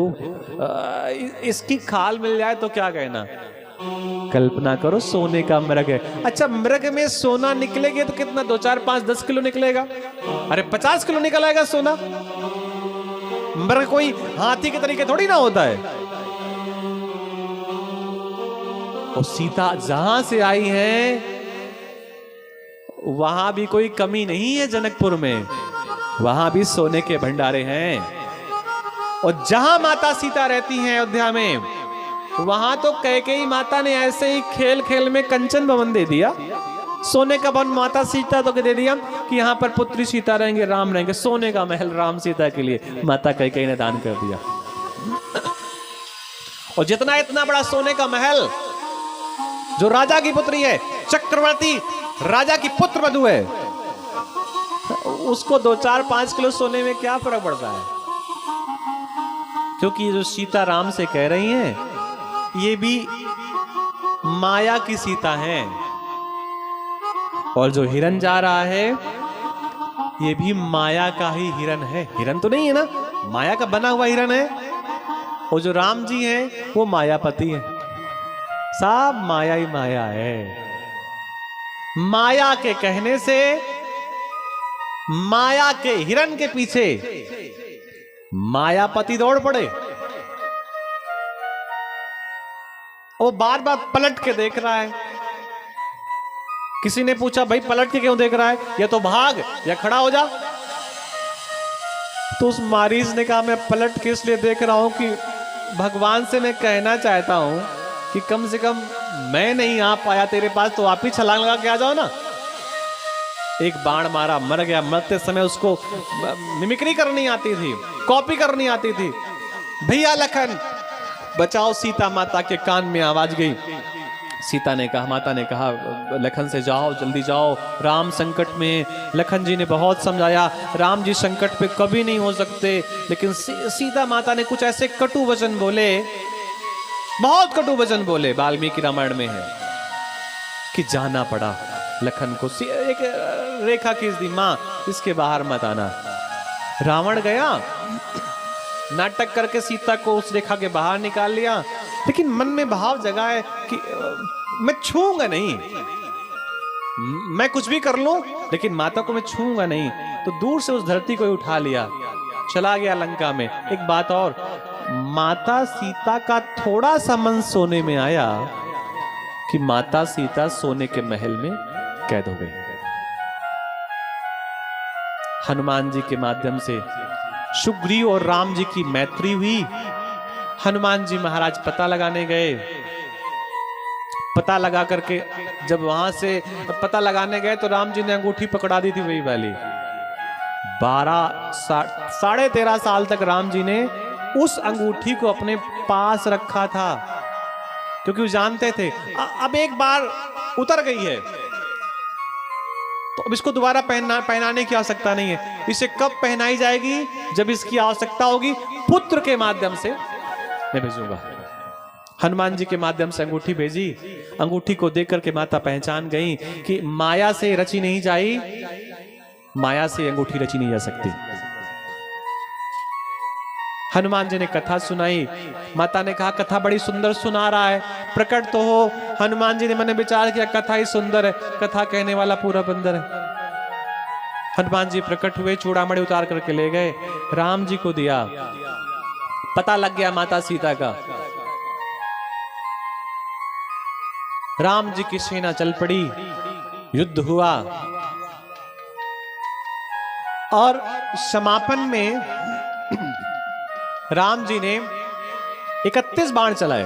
इसकी खाल मिल जाए तो क्या कहना। कल्पना करो सोने का मृग है। अच्छा मृग में सोना निकलेगा तो कितना, 2, 4, 5, 10 किलो निकलेगा? अरे 50 किलो निकल आएगा सोना। मृग कोई हाथी के तरीके थोड़ी ना होता है। और सीता जहां से आई है वहां भी कोई कमी नहीं है। जनकपुर में वहां भी सोने के भंडारे हैं। और जहां माता सीता रहती हैं अयोध्या में, वहां तो कैकेयी माता ने ऐसे ही खेल खेल में कंचन भवन दे दिया, सोने का भवन माता सीता तो दे दिया कि यहां पर पुत्री सीता रहेंगे, राम रहेंगे। सोने का महल राम सीता के लिए माता कैकेयी ने दान कर दिया। और जितना इतना बड़ा सोने का महल, जो राजा की पुत्री है, चक्रवर्ती राजा की पुत्र वधू है, उसको 2, 4, 5 किलो सोने में क्या फर्क पड़ता है? क्योंकि जो सीता राम से कह रही हैं ये भी माया की सीता है, और जो हिरन जा रहा है ये भी माया का ही हिरन है। हिरन तो नहीं है ना, माया का बना हुआ हिरन है। और जो राम जी हैं वो मायापति हैं। सब माया ही माया है। माया के कहने से, माया के हिरन के पीछे मायापति दौड़ पड़े। वो बार बार पलट के देख रहा है। किसी ने पूछा भाई पलट के क्यों देख रहा है, या तो भाग या खड़ा हो जा। तो उस मारीज ने कहा मैं पलट के इसलिए देख रहा हूं कि भगवान से मैं कहना चाहता हूं कि कम से कम मैं नहीं आ पाया तेरे पास, तो आप ही छलांग लगा के आ जाओ ना। एक बाण मारा, मर गया। मरते समय उसको मिमिक्री करनी आती थी, कॉपी करनी आती थी। भैया लखन बचाओ, सीता माता के कान में आवाज गई। सीता ने कहा, माता ने कहा लखन से जाओ, जल्दी जाओ, राम संकट में। लखन जी ने बहुत समझाया, राम जी संकट पे कभी नहीं हो सकते। लेकिन सीता माता ने कुछ ऐसे कटु वचन बोले, बहुत कटु वचन बोले, वाल्मीकि रामायण में है, कि जाना पड़ा लखन को। एक रेखा खींच दी, मां इसके बाहर मत आना। रावण गया, नाटक करके सीता को उस रेखा के बाहर निकाल लिया, लेकिन मन में भाव जगा है कि मैं छूऊंगा नहीं, मैं कुछ भी कर लूं लेकिन माता को मैं छूऊंगा नहीं। तो दूर से उस धरती को उठा लिया, चला गया लंका में। एक बात और, माता सीता का थोड़ा सा मन सोने में आया कि माता सीता सोने के महल में कैद हो गई। हनुमान जी के माध्यम से सुग्रीव और राम जी की मैत्री हुई। हनुमान जी महाराज पता लगाने गए। पता लगा करके जब वहां से पता लगाने गए तो राम जी ने अंगूठी पकड़ा दी थी, वही वाली। 13.5 साल तक राम जी ने उस अंगूठी को अपने पास रखा था, क्योंकि वो जानते थे अब एक बार उतर गई है तो अब इसको दोबारा पहनाने की आवश्यकता नहीं है। इसे कब पहनाई जाएगी? जब इसकी आवश्यकता होगी, पुत्र के माध्यम से मैं भेजूंगा। हनुमान जी के माध्यम से अंगूठी भेजी। अंगूठी को देख करके माता पहचान गई कि माया से रची नहीं जाई, माया से अंगूठी रची नहीं जा सकती। हनुमान जी ने कथा सुनाई। माता ने कहा कथा बड़ी सुंदर सुना रहा है, प्रकट तो हो। हनुमान जी ने मैंने विचार किया कथा ही सुंदर है, कथा कहने वाला पूरा बंदर है। हनुमान जी प्रकट हुए, चूड़ामणि उतार करके ले गए, राम जी को दिया। पता लग गया माता सीता का। राम जी की सेना चल पड़ी, युद्ध हुआ और समापन में राम जी ने 31 बाण चलाए।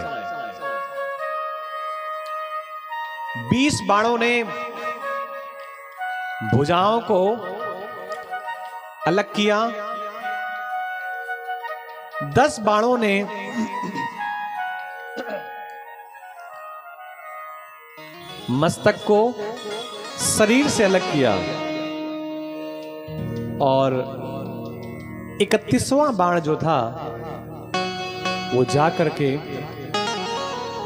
20 बाणों ने भुजाओं को अलग किया, 10 बाणों ने मस्तक को शरीर से अलग किया और 31वां बाण जो था वो जा करके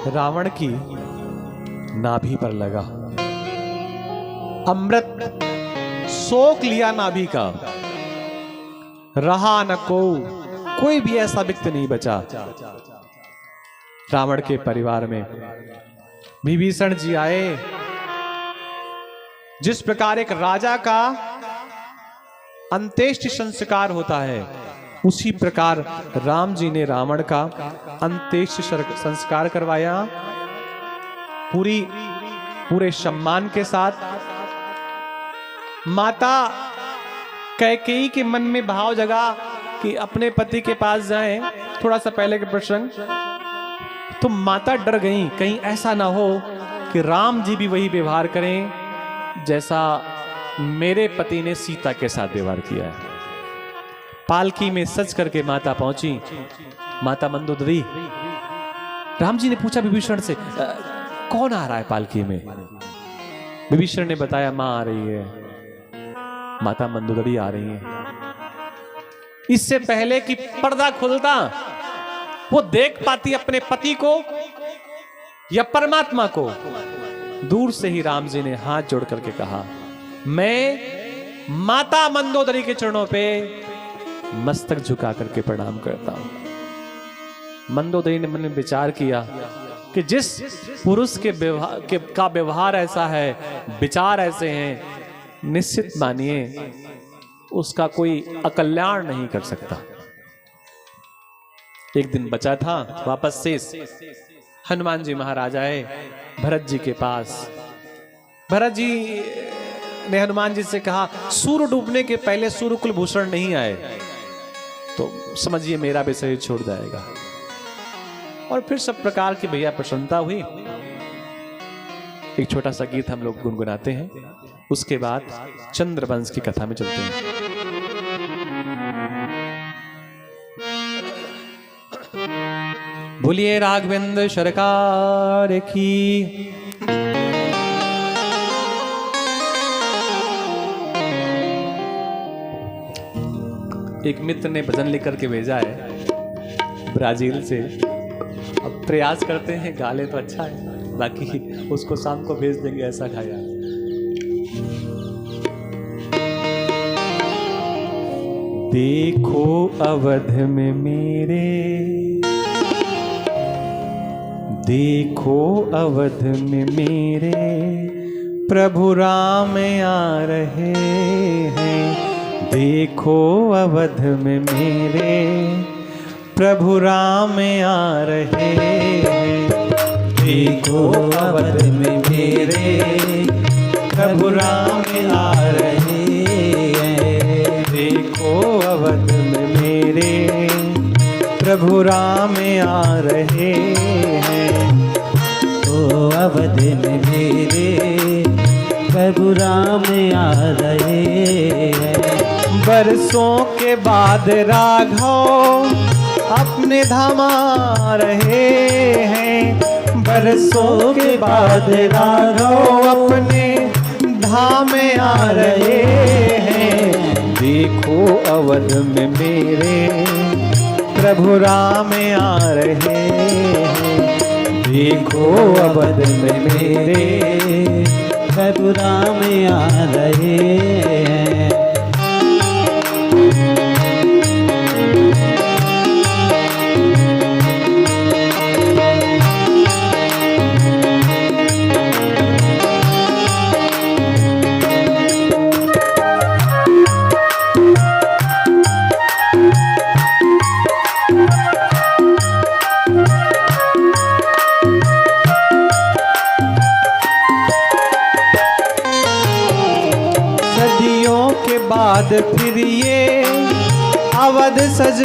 रावण की नाभि पर लगा। अमृत सोख लिया नाभि का, रहा न कोई भी ऐसा व्यक्ति नहीं बचा। रावण के परिवार में विभीषण जी आए। जिस प्रकार एक राजा का अंत्येष्टि संस्कार होता है, उसी प्रकार राम जी ने रावण का अंत्येष्टि संस्कार करवाया पूरे सम्मान के साथ। माता कैकेयी के मन में भाव जगा कि अपने पति के पास जाएं। थोड़ा सा पहले के प्रसंग, तो माता डर गई कहीं ऐसा ना हो कि राम जी भी वही व्यवहार करें जैसा मेरे पति ने सीता के साथ व्यवहार किया है। पालकी में सज करके माता पहुंची, माता मंदोदरी। राम जी ने पूछा विभीषण से, कौन आ रहा है पालकी में? विभीषण ने बताया, मां आ रही है, माता मंदोदरी आ रही है। इससे पहले कि पर्दा खुलता, वो देख पाती अपने पति को या परमात्मा को, दूर से ही राम जी ने हाथ जोड़ करके कहा, मैं माता मंदोदरी के चरणों पे मस्तक झुका करके प्रणाम करता हूं। मंदोदरी ने मन में विचार किया कि जिस पुरुष के व्यवहार ऐसा है, विचार ऐसे हैं, निश्चित मानिए उसका कोई अकल्याण नहीं कर सकता। एक दिन बचा था, वापस से हनुमान जी महाराज आए भरत जी के पास। भरत जी ने हनुमान जी से कहा, सूर्य डूबने के पहले सूर्य कुलभूषण नहीं आए तो समझिए मेरा भी शरीर छोड़ जाएगा। और फिर सब प्रकार की भैया प्रसन्नता हुई। एक छोटा सा गीत हम लोग गुनगुनाते हैं, उसके बाद चंद्रवंश की कथा में चलते हैं। बोलिए राघवेंद्र सरकार की। एक मित्र ने भजन लिख करके भेजा है ब्राजील से। अब प्रयास करते हैं, गाले तो अच्छा है, बाकी उसको शाम को भेज देंगे, ऐसा गाया। देखो अवध में मेरे, देखो अवध में मेरे प्रभु राम आ रहे हैं। देखो अवध में मेरे प्रभु राम आ रहे हैं। देखो अवध में मेरे प्रभु राम आ रहे हैं। देखो अवध में मेरे प्रभु राम आ रहे हैं। ओ अवध में मेरे प्रभु राम आ रहे हैं। बरसों के बाद राघव अपने धाम आ रहे हैं। बरसों के बाद राघव अपने धाम आ रहे हैं। देखो अवध में मेरे प्रभु राम आ रहे हैं। देखो अवध में मेरे प्रभु राम आ रहे हैं। फिर ये अवध सज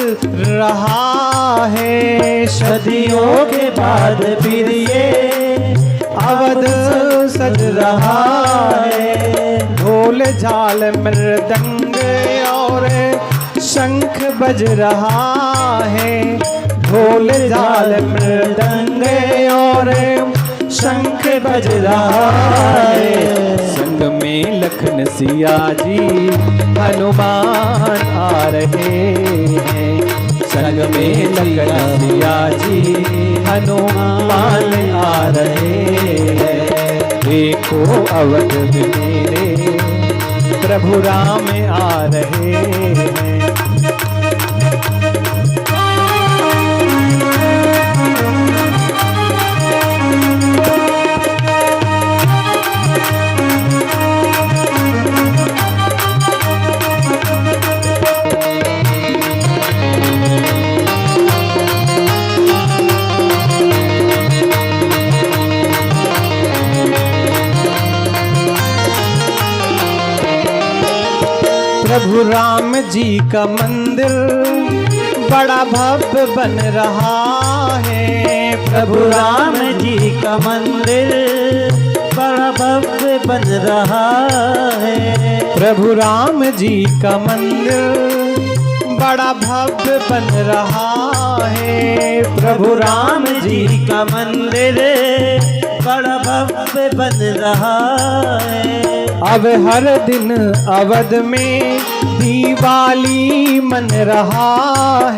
रहा है। सदियों के बाद फिर ये अवध सज रहा है। ढोल झाल मृदंग और शंख बज रहा है। ढोल झाल मृदंग और शंख बज रहा है। संग में लखन सिया जी हनुमान आ रहे हैं। संग रंग में लखन सिया जी हनुमान आ रहे हैं। देखो अवध में मेरे प्रभु राम आ रहे हैं। प्रभु राम जी का मंदिर बड़ा भव्य बन रहा है। प्रभु राम जी का मंदिर बड़ा भव्य बन रहा है। प्रभु राम जी का मंदिर बड़ा भव्य बन रहा है। प्रभु राम जी का मंदिर बड़ा भव्य बन रहा है। अब हर दिन अवध में दिवाली मन रहा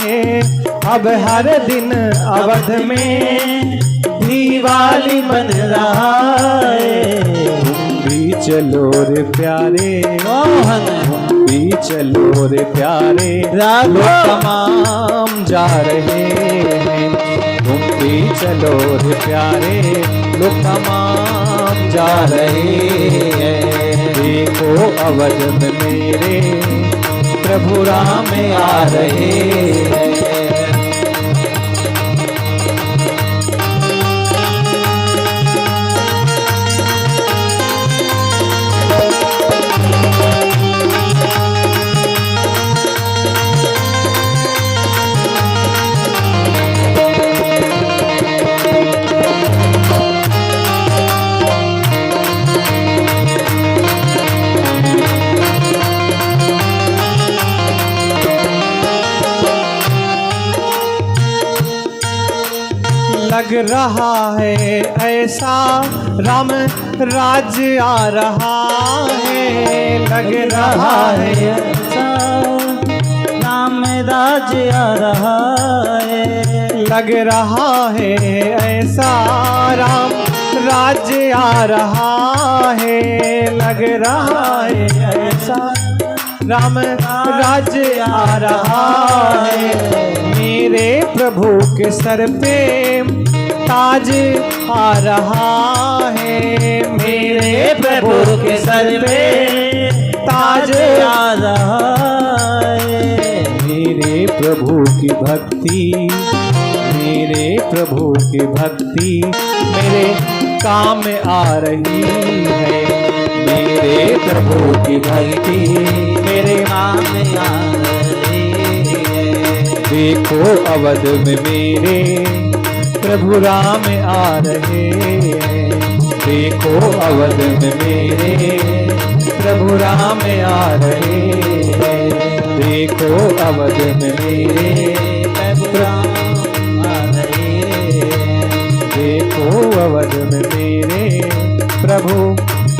है। अब हर दिन अवध में दिवाली मन रहा है। तुम भी चलो रे प्यारे मोहन तुम भी चलो रे प्यारे राघव तमाम जा रहे हैं। तुम भी चलो रे प्यारे लोग तमाम जा रहे हैं। देखो अवध में मेरे प्रभु राम आ रहे हैं। लग रहा है ऐसा राम राज्य आ रहा है। लग रहा है ऐसा राम राज्य आ रहा है। लग रहा है ऐसा राम राज्य आ रहा है। लग रहा है ऐसा राम राज्य आ रहा है। मेरे प्रभु के सर पे ताज आ रहा है। मेरे प्रभु के सर पे ताज आ रहा है। मेरे प्रभु की भक्ति मेरे प्रभु की भक्ति मेरे काम आ रही है। मेरे प्रभु की भक्ति मेरे काम आ रही है। देखो अवध में मेरे प्रभु राम आ रहे हैं। देखो अवध में मेरे प्रभु राम आ रहे हैं। देखो अवध में मेरे प्रभु राम आ रहे हैं। देखो अवध में मेरे प्रभु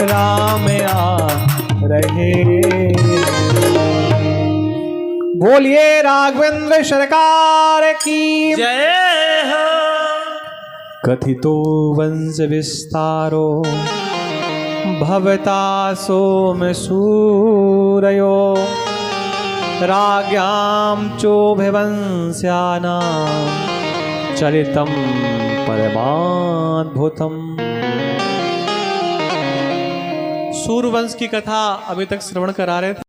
राम आ रहे हैं। बोलिए राघवेंद्र सरकार की जय हो। कथितो वंश विस्तारो भवता सोम सूरयो राज्ञां चोभवंस्यानां चरितं परमाद्भुतम्। सूर्यवंश की कथा अभी तक श्रवण करा रहे थे।